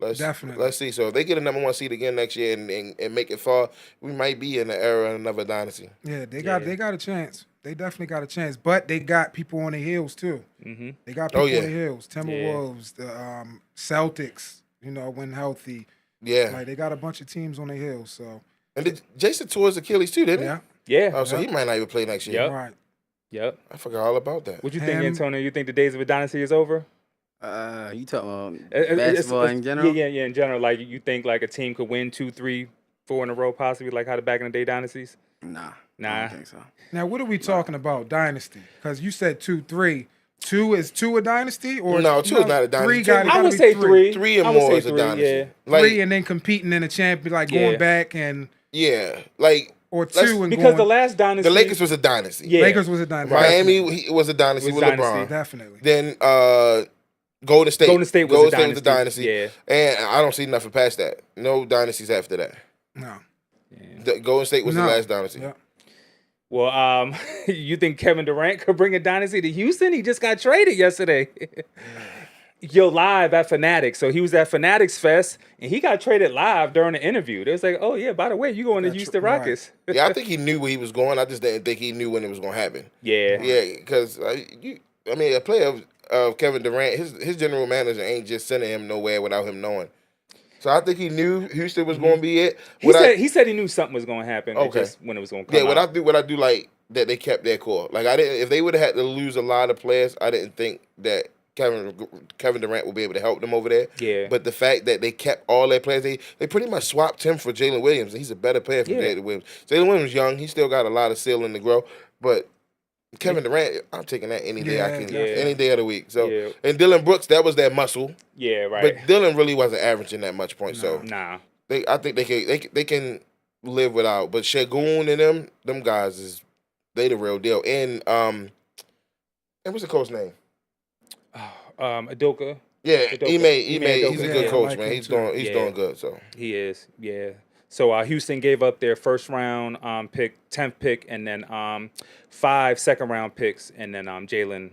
Let's see. So if they get a number 1 seed again next year and make it far, we might be in the era of another dynasty. Yeah, they got a chance. They definitely got a chance. But they got people on the heels too. Mm-hmm. They got people on the heels. Timberwolves, the Celtics, you know, when healthy. Yeah. Like they got a bunch of teams on the heels. So. And did Jason tore his Achilles too, didn't he? Yeah. Oh, so he might not even play next year. Yep. Right. Yep. I forgot all about that. What you think, Antonio? You think the days of a dynasty is over? You talking about basketball in general? Yeah, in general. Like, you think like a team could win 2, 3, 4 in a row, possibly, like how the back in the day dynasties? Nah. I don't think so. Now, what are we talking about, dynasty? Because you said 2, 3. 2 is 2 a dynasty, or no? 2 is not a dynasty. I would say 3. 3 or more is a dynasty. Yeah. Like, 3 and then competing in a champion, like going back and like. Or 2 and because the last dynasty, the Lakers was a dynasty. Yeah. Lakers was a dynasty. Miami was a dynasty with LeBron. Definitely. Then Golden State was a dynasty. Yeah. And I don't see nothing past that. No dynasties after that. No. Golden State was the last dynasty. Yeah. Well, you think Kevin Durant could bring a dynasty to Houston? He just got traded yesterday. Yo, live at Fanatics. So he was at Fanatics Fest, and he got traded live during the interview. They was like, oh, yeah, by the way, you going to Houston Rockets. Yeah, I think he knew where he was going. I just didn't think he knew when it was going to happen. Yeah. Yeah, because, a player of Kevin Durant, his general manager ain't just sending him nowhere without him knowing. So I think he knew Houston was going to be it. He said he knew something was going to happen. Okay. Just when it was going to come out. What I do like that they kept their core. Like, if they would have had to lose a lot of players, I didn't think that Kevin Durant will be able to help them over there. Yeah. But the fact that they kept all their players, they pretty much swapped him for Jalen Williams. He's a better player for Jalen Williams. Jalen Williams young. He still got a lot of ceiling to grow. But Kevin Durant, I'm taking that any day I can, any day of the week. So and Dylan Brooks, that was their muscle. Yeah, right. But Dylan really wasn't averaging that much points. So I think they can live without. But Shagun and them guys they the real deal. And what's the coach's name? Adoka. Yeah, he made. Adoka. He's a good coach, man. He's doing good. So he is. Yeah. So Houston gave up their first round pick, 10th pick, and then 5 second round picks, and then Jalen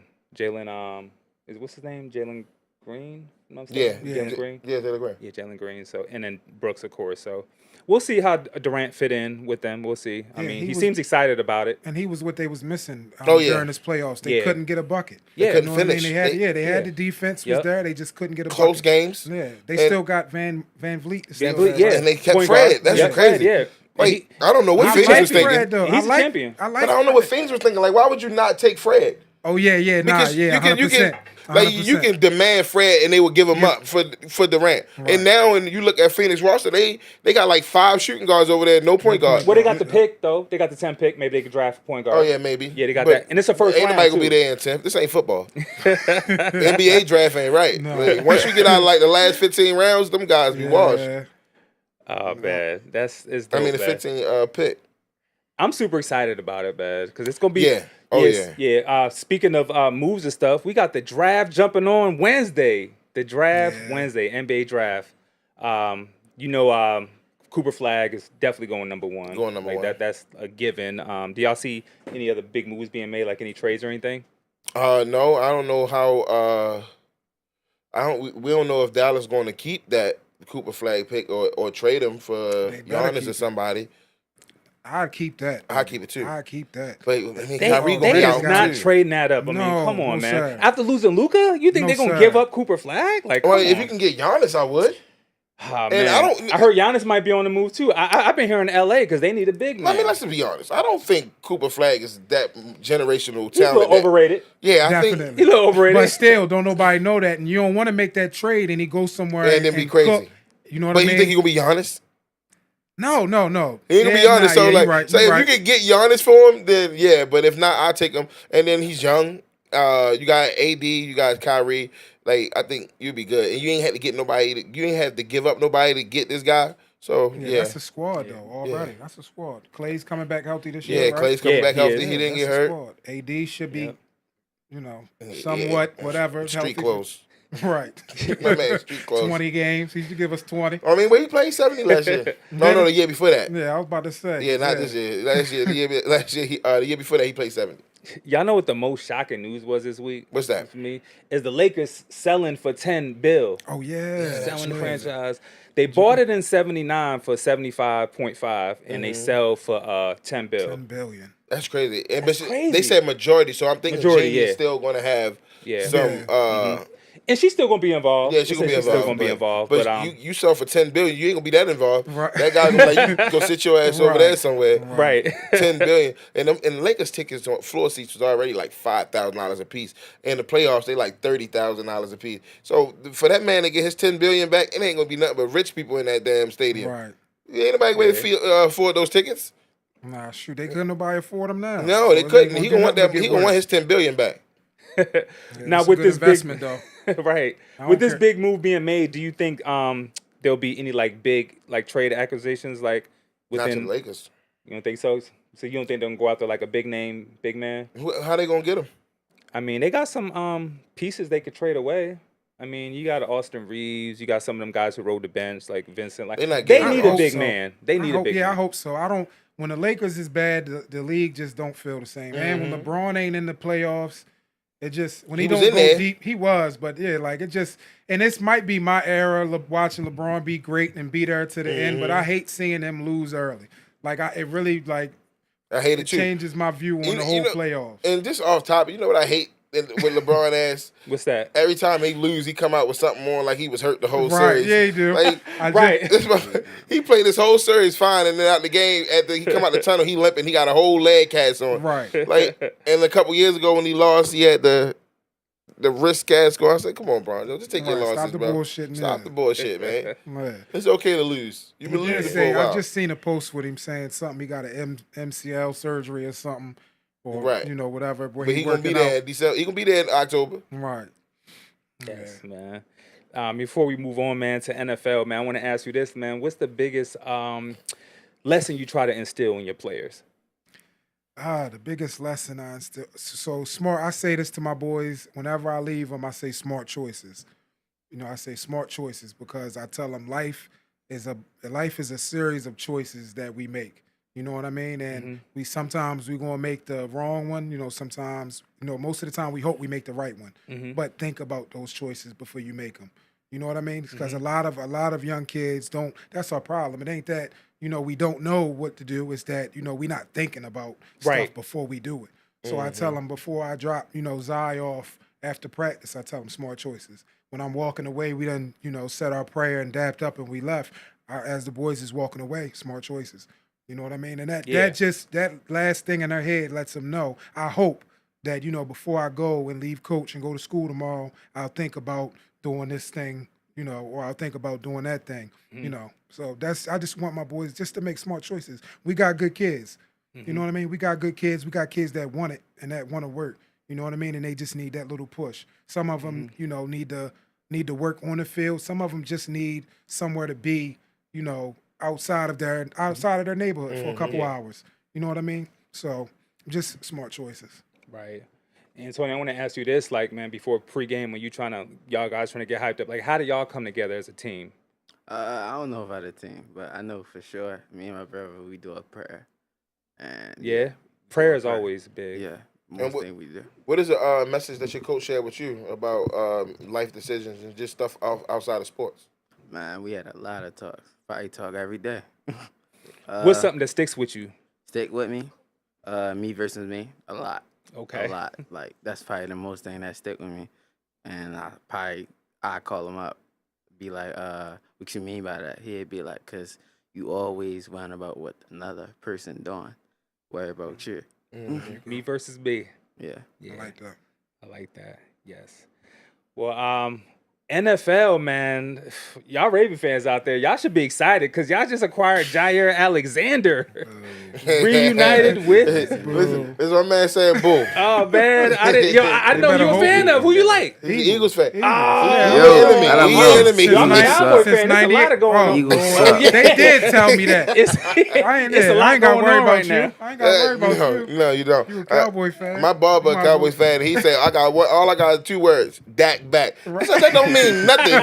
what's his name? Jalen Green. Jalen Green. Yeah, Jalen Green. Yeah, Jalen Green. So and then Brooks, of course. So we'll see how Durant fit in with them. We'll see. I mean, he seems excited about it. And he was what they was missing during this playoffs. They couldn't get a bucket. They couldn't finish. They had the defense was there. They just couldn't get a close bucket. games. Yeah, they still got Van Vliet. And they kept Fred. That's crazy. Yeah. Like, I don't know what Phoenix was thinking. He's a champion. But I don't know what Phoenix was thinking. Like, why would you not take Fred? Oh yeah, Because you can 100%. like you can demand Fred and they will give him up for Durant. Right. And now when you look at Phoenix roster, they got like 5 shooting guards over there, no point guard. Well, they got the pick though. They got the 10th pick. Maybe they could draft a point guard. Oh yeah, maybe. Yeah, they got that. And it's a first round. Ain't nobody gonna be there in 10th. This ain't football. The NBA draft ain't right. No. Like, once you get out of like the last 15 rounds, them guys be washed. Oh man, it's dope, I mean the 15 pick. I'm super excited about it, man, because it's gonna be speaking of moves and stuff, we got the draft jumping on Wednesday. The draft Wednesday, NBA draft. Cooper Flag is definitely going number 1. Going number 1. That's a given. Do y'all see any other big moves being made, like any trades or anything? No, I don't know how. We don't know if Dallas going to keep that Cooper Flag pick or trade him for Giannis or somebody. I'd keep that. I'd keep it too. I'd keep that. But they is not trading that up. I mean, come on, man. Sir. After losing Luka, you think they're gonna give up Cooper Flag? Like, if you can get Giannis, I would. Oh, man. I heard Giannis might be on the move too. I've been hearing L.A. because they need a big man. I mean, let's be honest. I don't think Cooper Flag is that generational talent. He's a little overrated. Yeah, I Definitely. think he's a little overrated. But still, don't nobody know that, and you don't want to make that trade, and he goes somewhere and then be crazy. Cook. You know what I mean? But you think he gonna be Giannis? No. He ain't gonna be Giannis. So like, right, so if you can get Giannis for him, then yeah. But if not, I'll take him. And then he's young. You got AD. You got Kyrie. Like, I think you'd be good. And you ain't had to get nobody. You ain't have to give up nobody to get this guy. So yeah. That's a squad though already. That's a squad. Clay's coming back healthy this year. Yeah, right? Clay's coming back healthy. He didn't get hurt. Squad. AD should be, somewhat whatever. Street healthy. clothes. Right. My man, street clothes. 20 games. He should give us 20. I mean, he played 70 last year. No, the year before that. Yeah, I was about to say. Yeah, not this year. Last year, the year before that, he played 70. Y'all know what the most shocking news was this week? What's that? For me, is the Lakers selling for $10 billion. Oh yeah, selling the franchise. They bought it in '79 for 75.5, and they sell for $10 billion. $10 billion. That's crazy. And That's crazy. They said majority, so I'm thinking Jamie is still going to have some. And she's still gonna be involved. Yeah, she's gonna be involved. Still gonna be involved. But you sell for $10 billion, you ain't gonna be that involved. Right. That guy's gonna like, you go sit your ass over there somewhere. Right. $10 billion, and Lakers tickets on floor seats was already like $5,000 a piece. In the playoffs, they like $30,000 a piece. So for that man to get his $10 billion back, it ain't gonna be nothing but rich people in that damn stadium. Right. Ain't nobody going to afford those tickets. Nah, shoot, they couldn't nobody afford them now. No, they couldn't. He gonna want that. He gonna want his $10 billion back. Now with this investment big, though, right? With this big move being made, do you think there'll be any like big like trade acquisitions like within Not to the Lakers? You don't think so? So you don't think they're gonna go after like a big name, big man? How they gonna get him? I mean, they got some pieces they could trade away. I mean, you got Austin Reeves, you got some of them guys who rode the bench like Vincent. Like they need a big man. They need a big man. Yeah, I hope so. I don't. When the Lakers is bad, the league just don't feel the same. And when LeBron ain't in the playoffs, it just when he don't go deep, he was. But yeah, like it just and this might be my era watching LeBron be great and be there to the end. But I hate seeing him lose early. Like it really like I hate it too. Changes my view on the whole playoffs. And just off topic, you know what I hate with LeBron ass? What's that? Every time he lose, he come out with something more like he was hurt the whole right, series. Yeah, he do. Like, he played this whole series fine, and then out the game, after he come out the tunnel, he limping. He got a whole leg cast on. Right. Like, and a couple years ago when he lost, he had the wrist cast going. I said, "Come on, Bron, just take your losses, Stop the bro. bullshit. Stop the bullshit, man. It's okay to lose. You've been losing for a while." I just seen a post with him saying something. He got an MCL surgery or something. Or, whatever. But he gonna be there in December. He gonna be there in October. Right. Yes, man. Before we move on, man, to NFL, man, I want to ask you this, man. What's the biggest lesson you try to instill in your players? The biggest lesson I instill. So smart. I say this to my boys whenever I leave them. I say smart choices. I say smart choices because I tell them life is a series of choices that we make. You know what I mean? And we sometimes we're gonna make the wrong one. Sometimes most of the time we hope we make the right one. But think about those choices before you make them. You know what I mean? Because a lot of young kids don't. That's our problem. It ain't that we don't know what to do. It's that we're not thinking about stuff before we do it. So I tell them before I drop Zai off after practice. I tell them smart choices. When I'm walking away, we done said our prayer and dapped up and we left. As the boys is walking away, smart choices. You know what I mean? And that last thing in their head lets them know. I hope that, before I go and leave coach and go to school tomorrow, I'll think about doing this thing, or I'll think about doing that thing, So I just want my boys just to make smart choices. We got good kids. You know what I mean? We got good kids. We got kids that want it and that want to work. You know what I mean? And they just need that little push. Some of them, need to work on the field. Some of them just need somewhere to be, outside of their neighborhood for a couple hours. You know what I mean? So just smart choices. Right. And Tony, I want to ask you this, like, man, before pregame, when y'all guys trying to get hyped up, like, how do y'all come together as a team? I don't know about a team, but I know for sure, me and my brother, we do a prayer. And prayer is always big. Yeah, most thing we do. What is a message that your coach shared with you about life decisions and just stuff outside of sports? Man, we had a lot of talks. Probably talk every day. What's something that sticks with you? Stick with me? Me versus me? A lot. Okay. A lot. Like, that's probably the most thing that stick with me. And I call him up be like, what you mean by that? He'd be like, cause you always worry about what another person doing. Worry about you. Me versus me. Yeah. I like that. I like that. Yes. Well, NFL, man, y'all Raven fans out there, y'all should be excited because y'all just acquired Jair Alexander, reunited with. Listen, this is my man saying boo. Oh man, I know you a fan of. Who you like? He's an Eagles fan. Oh, He enemy. I'm a Cowboy fan. There's a lot of going on. They did tell me that. I ain't going worry on about right you. now. I ain't got to worry about you. No, you don't. You a Cowboy fan. My barber, a Cowboys fan. He said, all I got is 2 words: Dak back. I said, that don't mean nothing.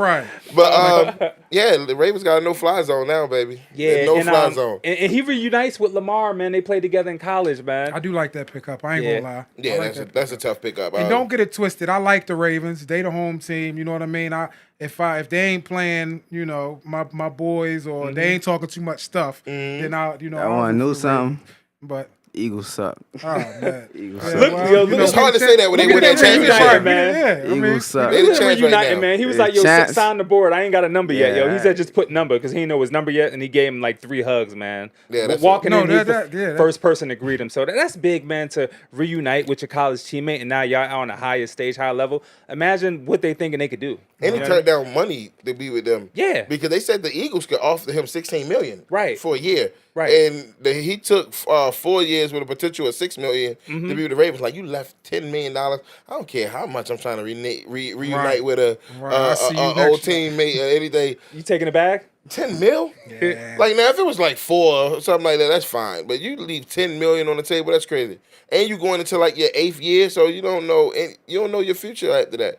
Right. But yeah, the Ravens got a no-fly zone now, baby. Yeah, no-fly zone. And he reunites with Lamar, man. They played together in college, man. I do like that pickup. I ain't gonna lie. Yeah, that's a tough pickup. And don't get it twisted. I like the Ravens. They the home team. You know what I mean? If they ain't playing, my boys or they ain't talking too much stuff, then I want to know something. But Eagles suck. Oh man, Eagles suck. It's hard to say that when they win that championship, man. Eagles suck. They the champs right now. Man. He was like, sign the board. I ain't got a number yet, yo. He said just put number because he didn't know his number yet, and he gave him like 3 hugs, man. Yeah, that's walking in, he's the first person to greet him. So that's big, man, to reunite with your college teammate, and now y'all on the highest stage, high level. Imagine what they thinking they could do. And he turned down money to be with them. Yeah, because they said the Eagles could offer him $16 million for a year. Right. And he took 4 years with a potential of $6 million to be with the Ravens. Like, you left $10 million. I don't care how much I'm trying to reunite with a old teammate or anything. You taking it back? 10 mil? Yeah. Like, now, if it was like 4 or something like that, that's fine. But you leave 10 million on the table, that's crazy. And you going into like your 8th year, so you don't know your future after that.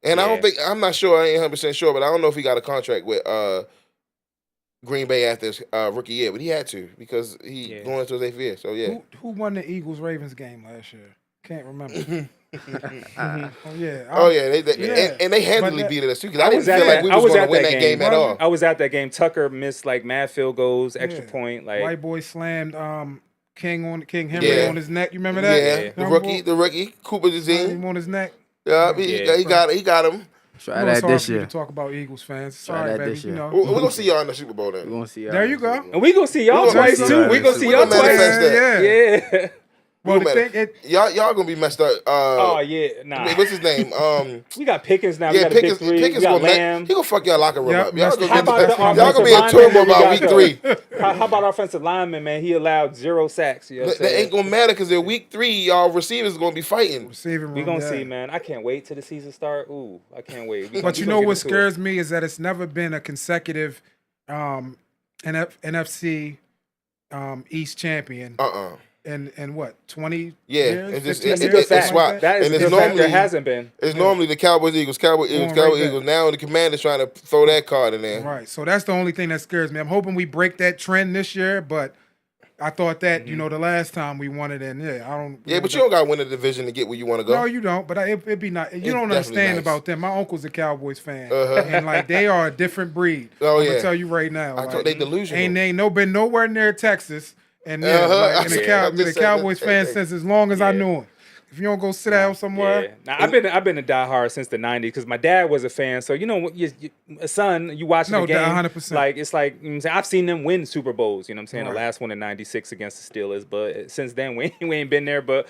And I'm not sure, I ain't 100% sure, but I don't know if he got a contract with Green Bay after his rookie year, but he had to because he going into his 8th year. So yeah. Who won the Eagles-Ravens game last year? Can't remember. And they handily beat us too because I didn't feel like we was going to win that game at all. I was at that game. Tucker missed like mad field goals, extra point. Like white boy slammed King Henry on his neck. You remember that? Yeah, the rookie Cooper DeZine him on his neck. Yeah, he got him. Try that this year. To talk about Eagles fans. Sorry, baby. We're gonna see y'all in the Super Bowl then. We're gonna see y'all. There you go. And we gonna see y'all twice too. We gonna see y'all twice. Yeah. Well, y'all gonna be messed up. What's his name? We got Pickens now. Yeah, we got Pickens, a big 3. We got Lamb. He gonna fuck y'all locker room up. Y'all gonna be in turmoil about week 3. How about offensive lineman, man? He allowed 0 sacks. You know what that ain't gonna matter because in week 3, y'all receivers gonna be fighting. We gonna see, man. I can't wait till the season start. Ooh, I can't wait. But you know what scares me is that it's never been a consecutive NFC East champion. And what, 20 years? It's swap. That is a good fact. There hasn't been. It's normally the Cowboys, Eagles. Now the Commanders trying to throw that card in there. Right. So that's the only thing that scares me. I'm hoping we break that trend this year, but I thought that, the last time we won it, and I don't. Yeah, but you don't got to win the division to get where you want to go. No, you don't. But it'd be nice. You don't understand about them. My uncle's a Cowboys fan, and like they are a different breed. Oh yeah. I'm gonna tell you right now. I thought they delusional. Ain't been nowhere near Texas. And the Cowboys fan since as long as I knew him. If you don't go sit down somewhere, Now, I've been a diehard since the '90s because my dad was a fan. So a son, you watching the game, 100%. Like it's like I've seen them win Super Bowls. You know what I'm saying? Right. The last one in '96 against the Steelers, but since then we ain't been there. But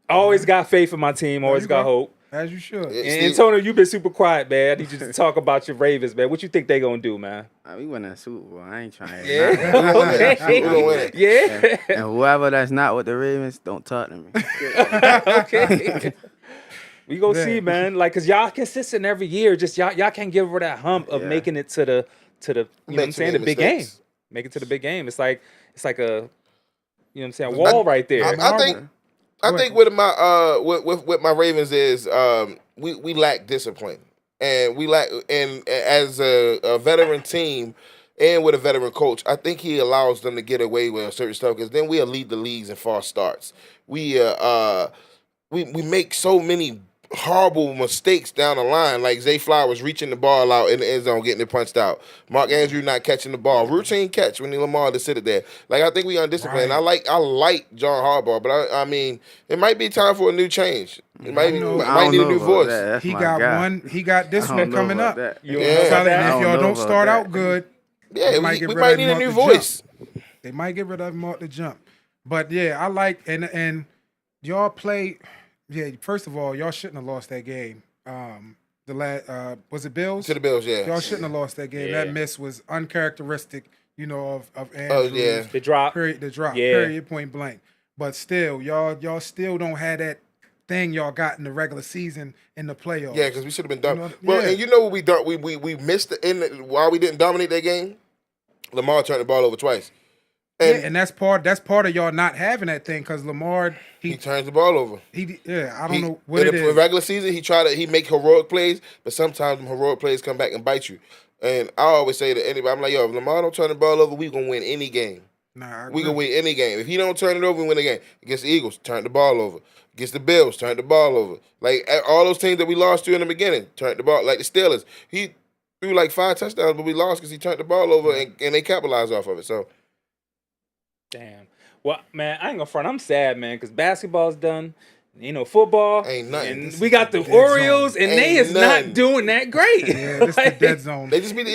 always got faith in my team. Always got hope. As you should. And Antonio, you've been super quiet, man. I need you to talk about your Ravens, man. What you think they gonna do, man? We win that Super Bowl. I ain't trying. Yeah. We gonna win it. Yeah. And whoever that's not with the Ravens, don't talk to me. Okay. We go see, man. Like, cause y'all consistent every year. Just y'all can't give her that hump of making it to the you know what I'm saying, the big game. Make it to the big game. It's like a you know what I'm saying, wall right there. I think with my with my Ravens is we lack discipline, and we lack, and as a veteran team and with a veteran coach, I think he allows them to get away with certain stuff because then we'll lead the leagues in false starts. We make so many horrible mistakes down the line, like Zay Flowers reaching the ball out in the end zone, getting it punched out. Mark Andrews not catching the ball. Routine catch when Lamar just sit it there. Like, I think we undisciplined. Right. I like John Harbaugh, but I mean, it might be time for a new change. It might need a new voice. He got this one coming up. You if y'all don't start out good, we might need a new voice. They might get rid of him off the jump. But yeah, I like and y'all play. Yeah, first of all, y'all shouldn't have lost that game. Was it Bills? To the Bills, yeah. Y'all shouldn't have lost that game. Yeah. That miss was uncharacteristic, of Andrews. Oh yeah, the drop. Period, point blank. But still, y'all still don't have that thing y'all got in the regular season in the playoffs. Yeah, because we should have been done. And you know what we done? We missed while we didn't dominate that game. Lamar turned the ball over twice. And that's part of y'all not having that thing because Lamar he turns the ball over. I don't know what it is. In the regular season, he make heroic plays, but sometimes them heroic plays come back and bite you. And I always say to anybody, I'm like, if Lamar don't turn the ball over, we gonna win any game. We gonna win any game. If he don't turn it over, we win the game. Against the Eagles, turn the ball over. Against the Bills, turn the ball over. Like all those teams that we lost to in the beginning, turned the ball. Like the Steelers, he threw like 5 touchdowns, but we lost because he turned the ball over and they capitalized off of it. So. Damn. Well, man, I ain't gonna front. I'm sad, man, because basketball's done. Football ain't nothing. And we got the Orioles, and they is not doing that great. Yeah, this the dead zone. They just beat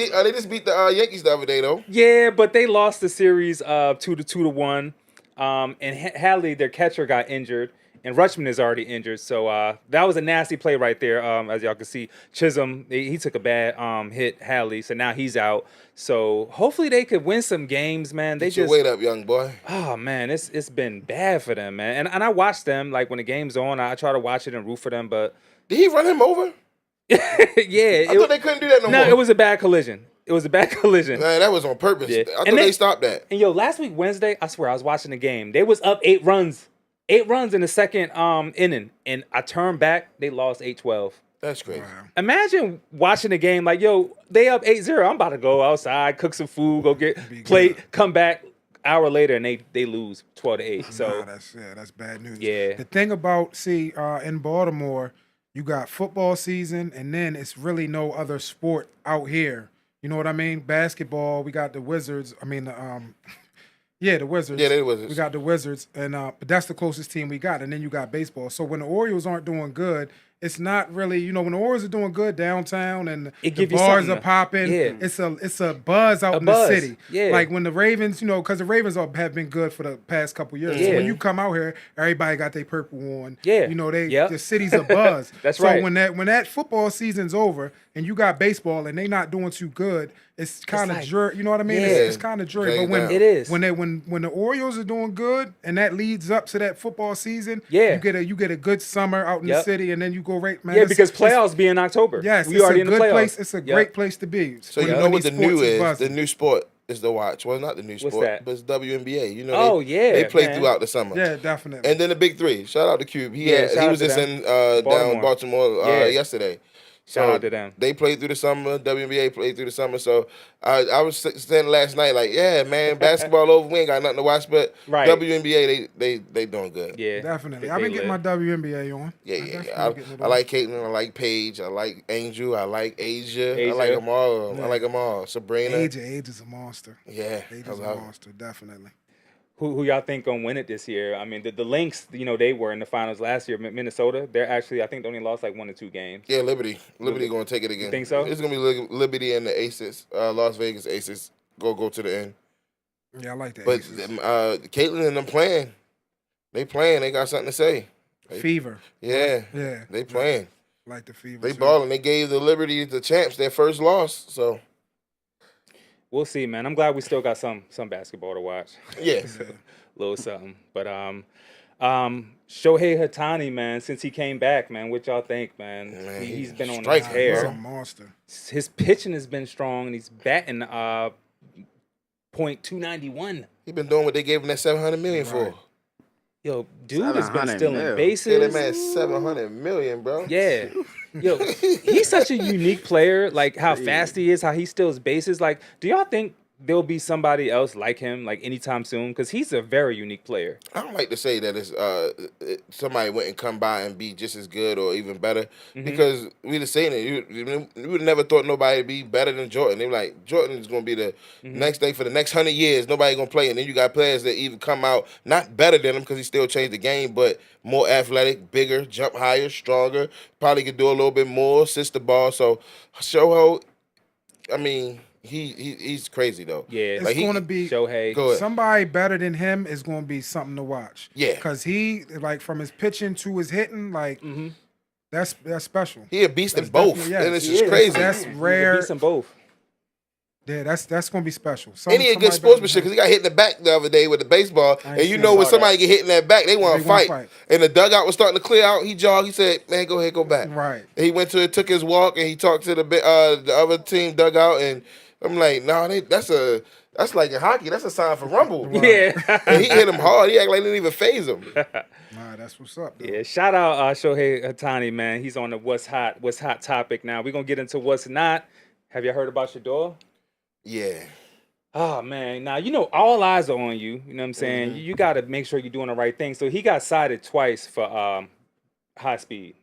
the Yankees the other day, though. Yeah, but they lost the series 2-1. And Hadley, their catcher, got injured. And Rutschman is already injured, so that was a nasty play right there. As y'all can see, Chisholm, he took a bad hit, Hadley, so now he's out. So hopefully they could win some games, man. They Get your weight up, young boy. Oh man, it's been bad for them, man. And I watch them like when the game's on. I try to watch it and root for them, but did he run him over? Yeah, I thought they couldn't do that no more. No, it was a bad collision. It was a bad collision. Man, that was on purpose. Yeah. I thought they stopped that. And last week Wednesday, I swear I was watching the game. They was up 8 runs. 8 runs in the second inning, and I turned back. They lost 8-12. That's crazy. Wow. Imagine watching the game like, they up 8-0. I'm about to go outside, cook some food, go get plate, come back hour later, and they lose 12-8. So that's bad news. Yeah. The thing about in Baltimore, you got football season, and then it's really no other sport out here. You know what I mean? Basketball. We got the Wizards. I mean the Wizards. Yeah, the Wizards. We got the Wizards, and but that's the closest team we got. And then you got baseball. So when the Orioles aren't doing good, it's not really, when the Orioles are doing good downtown and the bars are popping, it's a buzz out in the city. Yeah. Like when the Ravens, because the Ravens have been good for the past couple years. Yeah. So when you come out here, everybody got their purple on. Yeah. The city's a buzz. That's right. So when that football season's over and you got baseball and they not doing too good, it's kind of you know what I mean? Yeah. It's kind of dreary. But when it is, when the Orioles are doing good and that leads up to that football season, you get a good summer out in the city, and then you go right, man. Yeah, because playoffs be in October. Yes, we already in the playoffs. Place. It's a great place to be. So you know what the new is? The new sport is to watch. Well, not the new sport, that? but it's WNBA. They play throughout the summer. Yeah, definitely. And then the big three. Shout out to Cube. He was just in down Baltimore yesterday. Shout out to them. They played through the summer. WNBA played through the summer. So I was saying last night, like, yeah, man, basketball over. We ain't got nothing to watch, but WNBA, they doing good. Yeah, definitely. I've been getting my WNBA on. Yeah. I like Caitlin. I like Paige. I like Angel. I like Asia. I like them all. I like them all. Sabrina. Aja's a monster. Yeah, Aja's a monster. Definitely. Who y'all think gonna win it this year? I mean, the Lynx, they were in the finals last year. Minnesota, they're actually, I think, they only lost like 1 or 2 games. Yeah, Liberty gonna take it again. You think so? It's gonna be Liberty and the Aces, Las Vegas Aces. Go to the end. Yeah, I like that. But Caitlin and them playing. They playing. They got something to say. Fever. Yeah. Yeah. They playing. Like the Fever. They balling. They gave the Liberty the champs their first loss. So. We'll see, man. I'm glad we still got some basketball to watch. Yeah. Little something. But Shohei Ohtani, man, since he came back, man, what y'all think, man? He's been on his hair. He's a monster. His pitching has been strong, and he's batting .291. He been doing what they gave him that $700 million for. Yo, dude has been stealing bases. Yeah, that man $700 million, bro. Yeah. Yo, he's such a unique player, like how fast he is, how he steals bases. Like, do y'all think there'll be somebody else like him like anytime soon? Because he's a very unique player. I don't like to say that it's somebody wouldn't come by and be just as good or even better because we just saying it. You would have never thought nobody would be better than Jordan. They were like, Jordan is going to be the next thing for the next 100 years. Nobody going to play. And then you got players that even come out not better than him because he still changed the game, but more athletic, bigger, jump higher, stronger, probably could do a little bit more, assist the ball. So Shohei, I mean, he's crazy though. Yeah, it's going to be Shohei. Somebody better than him is going to be something to watch. Yeah, because he like from his pitching to his hitting, like that's special. He a beast in both, and it's just crazy. That's rare. He's a beast in both. Yeah, that's going to be special. And he a good sportsmanship because he got hit in the back the other day with the baseball. And you know when somebody get hit in that back, they want to fight. And the dugout was starting to clear out. He jogged. He said, "Man, go ahead, go back." Right. And he took his walk, and he talked to the other team dugout. And I'm like, "No, that's like in hockey. That's a sign for rumble." Right. Yeah. And he hit him hard. He act like it didn't even phase him. Nah, that's what's up. Though. Yeah, shout out Shohei Ohtani, man. He's on the what's hot topic now. We're gonna get into what's not. Have you heard about Shador? Yeah. Oh man, now you know all eyes are on you. You know what I'm saying? You got to make sure you're doing the right thing. So he got cited twice for high speed,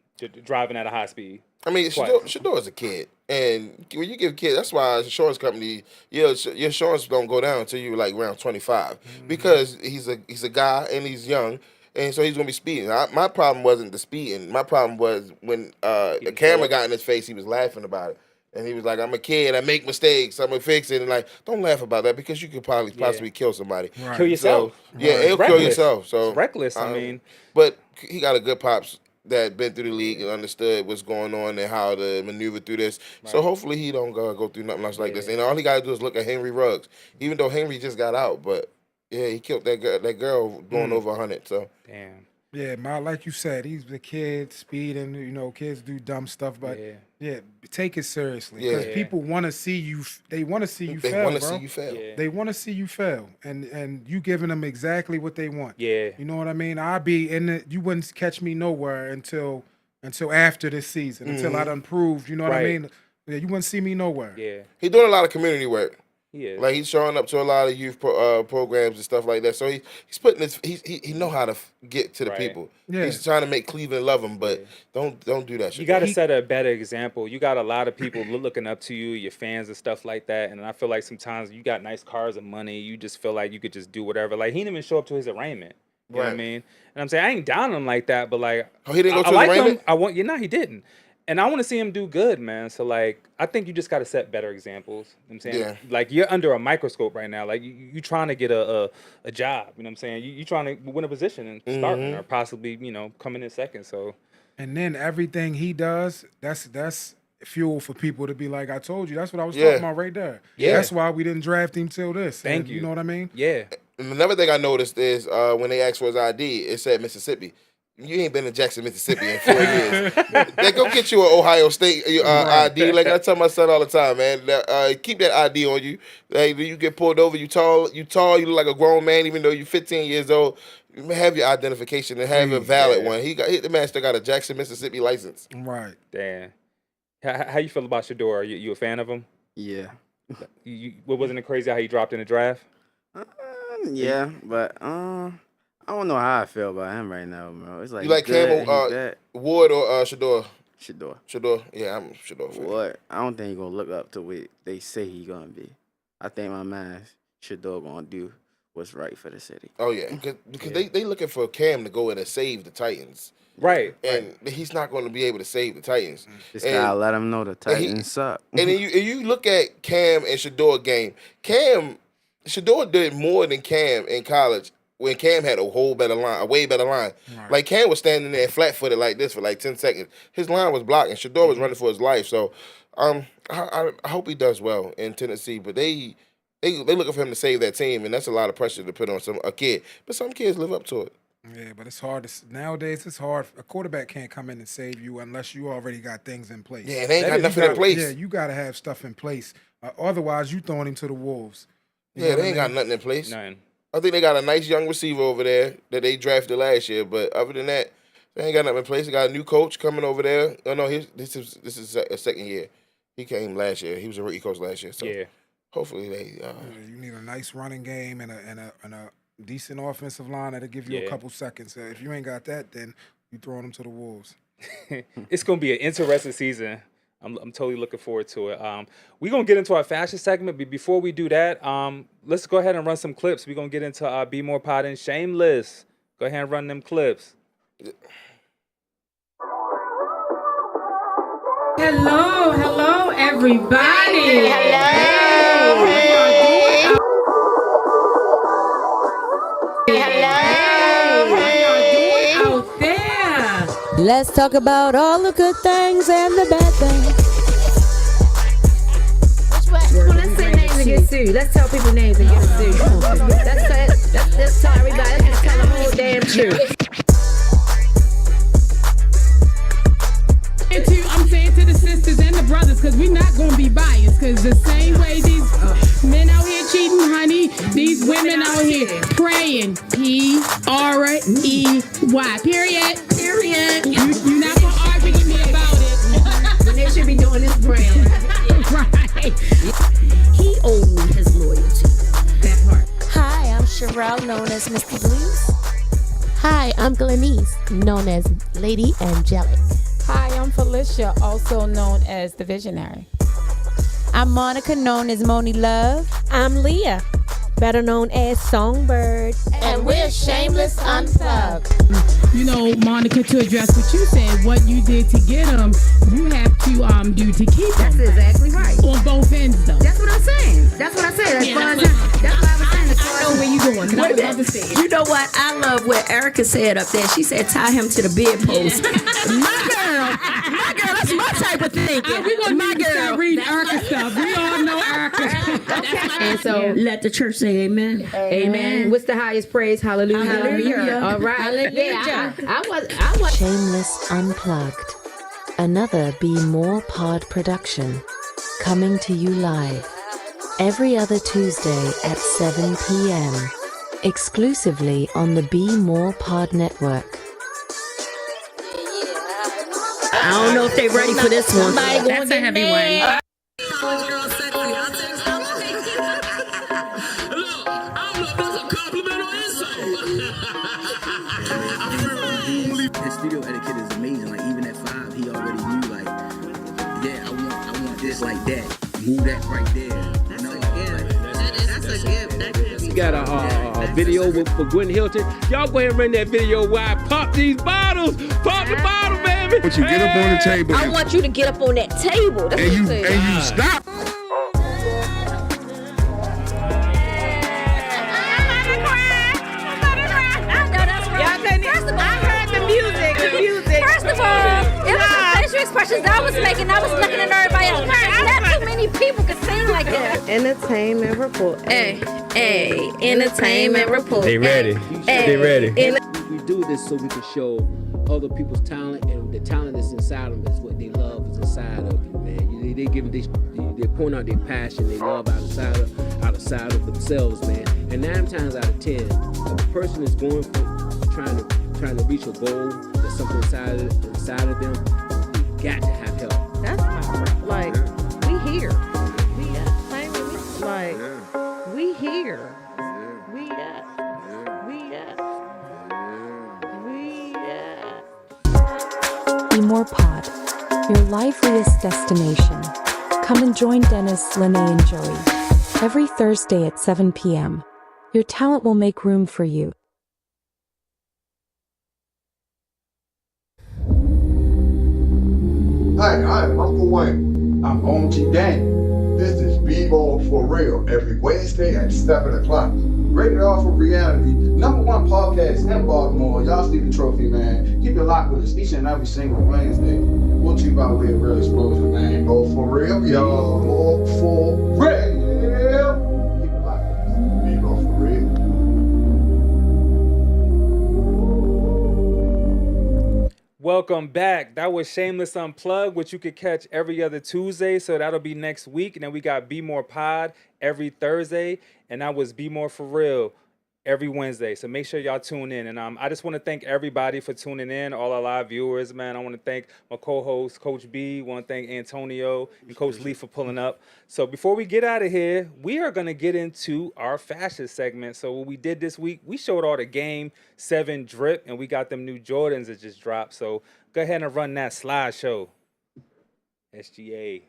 driving at a high speed. I mean, Shador's a kid, and when you give kids, that's why as an insurance company, your insurance don't go down until you like around 25 because he's a guy and he's young. And so he's gonna be speeding. My problem wasn't the speeding. My problem was when the camera got in his face, he was laughing about it. And he was like, "I'm a kid. I make mistakes. I'm gonna fix it." And like, don't laugh about that because you could probably possibly kill somebody. Right. Kill yourself. So, yeah, it'll kill yourself. So it's reckless. I mean, but he got a good pops that been through the league and understood what's going on and how to maneuver through this. Right. So hopefully he don't go through nothing else like this. And all he got to do is look at Henry Ruggs, even though Henry just got out. But yeah, he killed that girl going over 100. So damn. Yeah, like you said, he's the kid speeding. You know, kids do dumb stuff, but yeah take it seriously because people want to see you. They want to see you fail, bro. They want to see you fail. Yeah. They want to see you fail, and you giving them exactly what they want. Yeah, you know what I mean. I'd be in it. You wouldn't catch me nowhere until after this season, until I done proved. You know what I mean. Yeah, you wouldn't see me nowhere. Yeah, he doing a lot of community work. Yeah, like he's showing up to a lot of youth programs and stuff like that. So he's putting his he know how to get to the people. Yeah. He's trying to make Cleveland love him, but don't do that shit. You got to set a better example. You got a lot of people looking up to you, your fans and stuff like that. And I feel like sometimes you got nice cars and money. You just feel like you could just do whatever. Like he didn't even show up to his arraignment. You know what I mean? And I'm saying I ain't down him like that, but like he didn't go to his arraignment? No, he didn't. And I want to see him do good, man. So, like, I think you just got to set better examples. You know what I'm saying? Yeah. Like, you're under a microscope right now. Like, you trying to get a job. You know what I'm saying? You trying to win a position and starting or possibly, coming in second. So, and then everything he does, that's fuel for people to be like, I told you. That's what I was talking about right there. Yeah. That's why we didn't draft him till this. Thank you. You know what I mean? Yeah. And another thing I noticed is when they asked for his ID, it said Mississippi. You ain't been to Jackson, Mississippi in 4 years. They go get you an Ohio State ID. Like I tell my son all the time, man. Keep that ID on you. Like, you get pulled over, you tall, you look like a grown man, even though you're 15 years old. Have your identification and have a valid one. The man still got a Jackson, Mississippi license. Right. Damn. How you feel about Shador? You a fan of him? Yeah. Wasn't it crazy how he dropped in the draft? Yeah, but I don't know how I feel about him right now, bro. It's like you like Campbell, Ward or Shador? Shador. Yeah, I'm Shador. Ward. I don't think he gonna look up to what they say he gonna be. I think my man Shador gonna do what's right for the city. Oh yeah, because they looking for Cam to go in and save the Titans. Right. And he's not going to be able to save the Titans. Just gotta let him know the Titans suck. And then you look at Cam and Shador game. Shador did more than Cam in college. When Cam had a way better line. Right. Like Cam was standing there flat-footed like this for like 10 seconds. His line was blocked, and Shador was running for his life. So I hope he does well in Tennessee. But they looking for him to save that team, and that's a lot of pressure to put on a kid. But some kids live up to it. Yeah, but it's hard. Nowadays, it's hard. A quarterback can't come in and save you unless you already got things in place. Yeah, they ain't got nothing in place. Yeah, you got to have stuff in place. Otherwise, you throwing him to the wolves. They ain't got nothing in place. None. I think they got a nice young receiver over there that they drafted last year, but other than that, they ain't got nothing in place. They got a new coach coming over there. Oh no, this is a second year. He came last year. He was a rookie coach last year. So yeah. hopefully they. You need a nice running game and a decent offensive line that'll give you a couple seconds. If you ain't got that, then you throwing them to the wolves. It's gonna be an interesting season. I'm totally looking forward to it. We're gonna get into our fashion segment, but before we do that, let's go ahead and run some clips. We're gonna get into BmorePod and Shameless. Go ahead and run them clips. Hello, everybody. Let's talk about all the good things and the bad things. Well, let's say names and get sued. Let's tell people names and get sued. Let's tell everybody. Let's just tell the whole damn truth. I'm saying to the sisters and the brothers, because we're not going to be biased, because the same way these men out here cheating, honey, these women out here praying. P-R-E-Y. Period. You're not going to argue with me about it. When they should be doing this praying. Right. He owed me his loyalty. That part. Hi, I'm Sherelle, known as Misty Blues. Hi, I'm Glenise, known as Lady Angelic. Hi, I'm Felicia, also known as The Visionary. I'm Monica, known as Moni Love. I'm Leah, better known as Songbird. And we're Shameless Unplugged. You know, Monica, to address what you said, what you did to get them, you have to do to keep them. That's exactly right. On both ends, though. That's what I'm saying. That's what I said. That's why I was saying. I know where you going. Wait a minute. You know what? I love what Erica said up there. She said, tie him to the bedpost. My girl, that's my type of thinking. We're going to start reading Erica stuff. We all know Erica. And so let the church say amen. Amen. What's the highest praise? Hallelujah. Hallelujah. All right. Hallelujah. I was. Shameless Unplugged. Another BmorePod production. Coming to you live. Every other Tuesday at 7 p.m. Exclusively on the BmorePod network. I don't know if they're ready for this one. That's a heavy one. His studio etiquette is amazing. Like even at 5, he already knew like, yeah, I want this like that. Move that right there. That's a gift. That's a gift. We got a video for Gwen Hilton. Y'all go ahead and run that video while I pop these bottles. Pop the bottle, baby. But you get up on the table. I want you to get up on that table. That's and what you stop. First of all, it was the facial expressions I was making. I was looking at everybody else. Not too many people could sing like that. Entertainment report. Entertainment report. They ready. They ready. We do this so we can show other people's talent, and the talent that's inside them is what they love is inside of you, man. They give they point out their passion, they love outside of themselves, man. And 9 times out of 10, if a person is going for trying to reach a goal, there's something inside of them, they got to have help. That's my like. We here. We we here. We BmorePod, your liveliest destination. Come and join Dennis, Lene, and Joey every Thursday at 7 p.m. Your talent will make room for you. Hi, I'm Uncle Wayne. I'm OMG Daniel. This is Bmore for Real every Wednesday at 7 o'clock. Rated R for Reality, #1 podcast in Baltimore. Y'all see the trophy, man. Keep it locked with us each and every single Wednesday. We'll treat by way of real explosion, man. Go for real, y'all. More for real. Keep it locked with us. Bmore for Real. Welcome back. That was Shameless Unplugged, which you could catch every other Tuesday. So that'll be next week. And then we got BmorePod every Thursday. And that was BMore for Real every Wednesday. So make sure y'all tune in. And I just want to thank everybody for tuning in, all our live viewers, man. I want to thank my co-host, Coach B. I want to thank Antonio and Coach Lee for pulling up. So before we get out of here, we are going to get into our fashion segment. So what we did this week, we showed all the Game 7 drip, and we got them new Jordans that just dropped. So go ahead and run that slideshow. SGA.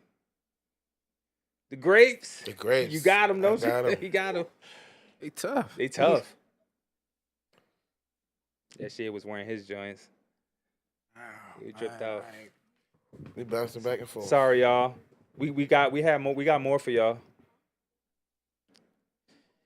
The grapes. The grapes. You got them, don't got you? 'em. You got them. They tough. They tough. That shit was wearing his joints. He dripped out. We bouncing back and forth. Sorry, y'all. We got more for y'all.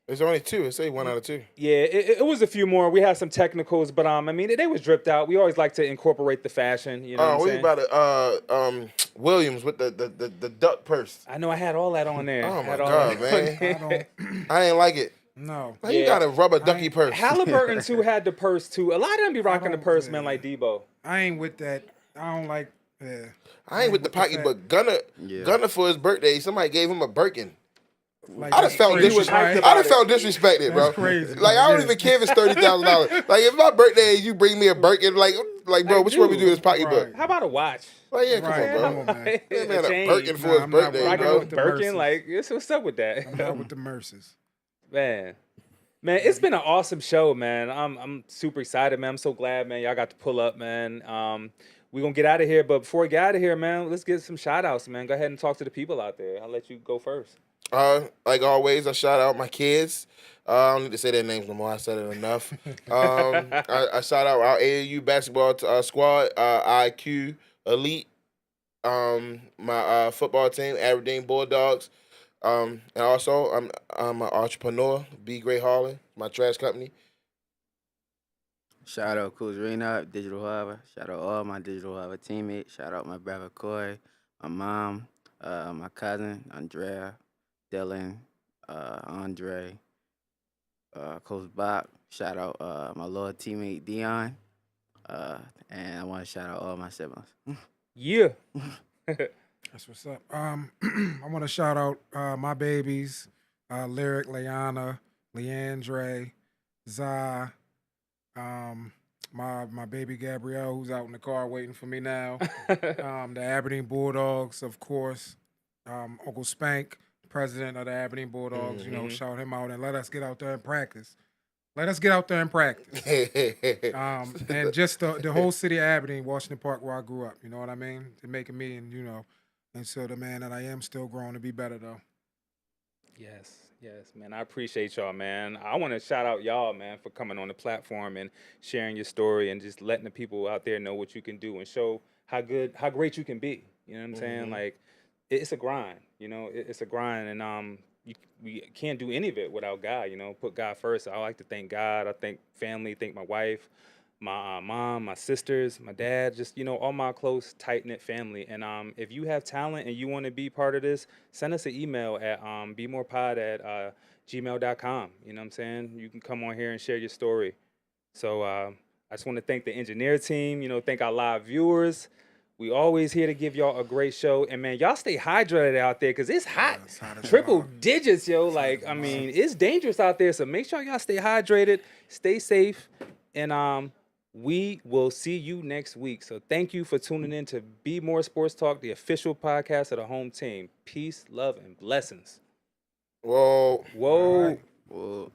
There's only 2. It say 1 out of 2. Yeah, it was a few more. We had some technicals, but I mean they was dripped out. We always like to incorporate the fashion. You know what I'm saying? What about Williams with the duck purse? I know I had all that on there. Oh my God, man! I ain't like it. No. Like, you got a rubber ducky purse. Halliburton too had the purse too. A lot of them be rocking the purse, man, like Debo. I ain't with that. I don't like. Yeah. I ain't with the pocketbook. Gunner for his birthday, somebody gave him a Birkin. Like, I just felt disrespected, bro. That's crazy. Like I don't even care if it's $30,000. Like if my birthday, you bring me a Birkin, like bro, what you want me to do with this pocketbook? How about a watch? Like yeah, come on, bro. Right. Yeah, man, a chain. Birkin for his birthday, Rocking bro. with Birkin, like what's up with that? I'm not with the Merces. Man, it's been an awesome show, man. I'm super excited, man. I'm so glad, man. Y'all got to pull up, man. We're going to get out of here. But before we get out of here, man, let's get some shout-outs, man. Go ahead and talk to the people out there. I'll let you go first. Like always, I shout out my kids. I don't need to say their names no more. I said it enough. I shout out our AAU basketball squad, IQ Elite, my football team, Aberdeen Bulldogs. And also, I'm an entrepreneur, B. Gray Harlan, my trash company. Shout out Coach Rena, Digital Harbor. Shout out all my Digital Harbor teammates. Shout out my brother Coy, my mom, my cousin Andrea, Dylan, Andre, Coach Bob. Shout out my little teammate Dion. And I want to shout out all my siblings. Yeah. That's what's up. I want to shout out my babies, Lyric, Leanna, Leandre, Zah, my baby Gabrielle, who's out in the car waiting for me now. The Aberdeen Bulldogs, of course. Uncle Spank, president of the Aberdeen Bulldogs. You know, shout him out and let us get out there and practice. Let us get out there and practice. And just the whole city of Aberdeen, Washington Park, where I grew up. You know what I mean? They're making me, and and so the man that I am still growing to be better though. Yes, man. I appreciate y'all, man. I want to shout out y'all, man, for coming on the platform and sharing your story and just letting the people out there know what you can do and show how great you can be. You know what I'm saying? Like, it's a grind. You know, it's a grind, and we can't do any of it without God. You know, put God first. I like to thank God. I thank family, thank my wife, my mom, my sisters, my dad, just, all my close, tight-knit family. And if you have talent and you want to be part of this, send us an email at BmorePod@gmail.com. You know what I'm saying? You can come on here and share your story. So I just want to thank the engineer team, thank our live viewers. We always here to give y'all a great show. And, man, y'all stay hydrated out there because it's hot. Triple digits, yo. Like, I mean, it's dangerous out there. So make sure y'all stay hydrated, stay safe, and we will see you next week. So thank you for tuning in to Bmore Sports Talk, the official podcast of the home team. Peace, love, and blessings. Whoa. Whoa. Right. Whoa.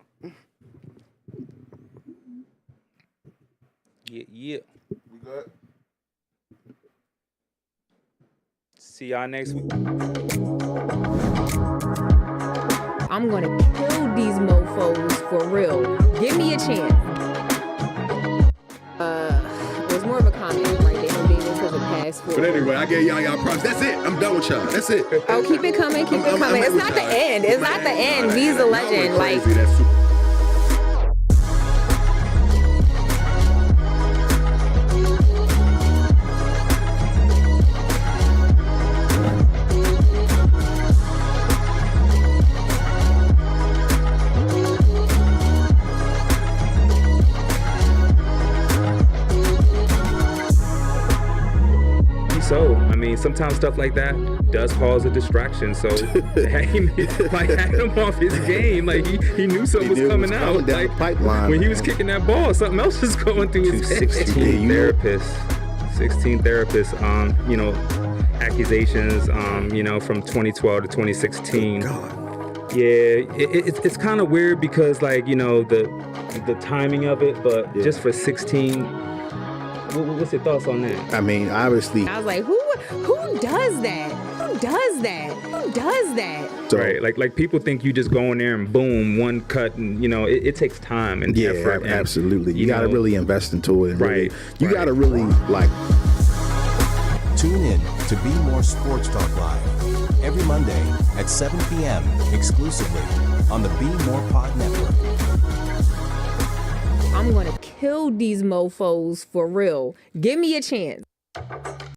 Yeah. We good? See y'all next week. I'm gonna kill these mofos for real. Give me a chance. It was more of a comment, right? They don't need this as a passport. But anyway, I gave y'all props. That's it. I'm done with y'all. That's it. Oh, keep it coming, keep it coming. It's not the end. It's not the end. V's a legend. Like. mean, sometimes stuff like that does cause a distraction. So had him off his game. Like he knew something was coming out. Like pipeline, when he was kicking that ball, something else was going through his head. 16 therapists. Accusations. From 2012 to 2016. Oh, God. Yeah, it's kind of weird because the timing of it, but just for 16, what's your thoughts on that? I mean, obviously, I was like, who does that? Who does that? Who does that? So, right, like people think you just go in there and boom, one cut, and it takes time and effort. And, absolutely. You got to really invest into it. And right. You got to really Tune in to Bmore Sports Talk Live every Monday at 7 p.m. exclusively on the BmorePod network. I'm gonna kill these mofos for real. Give me a chance.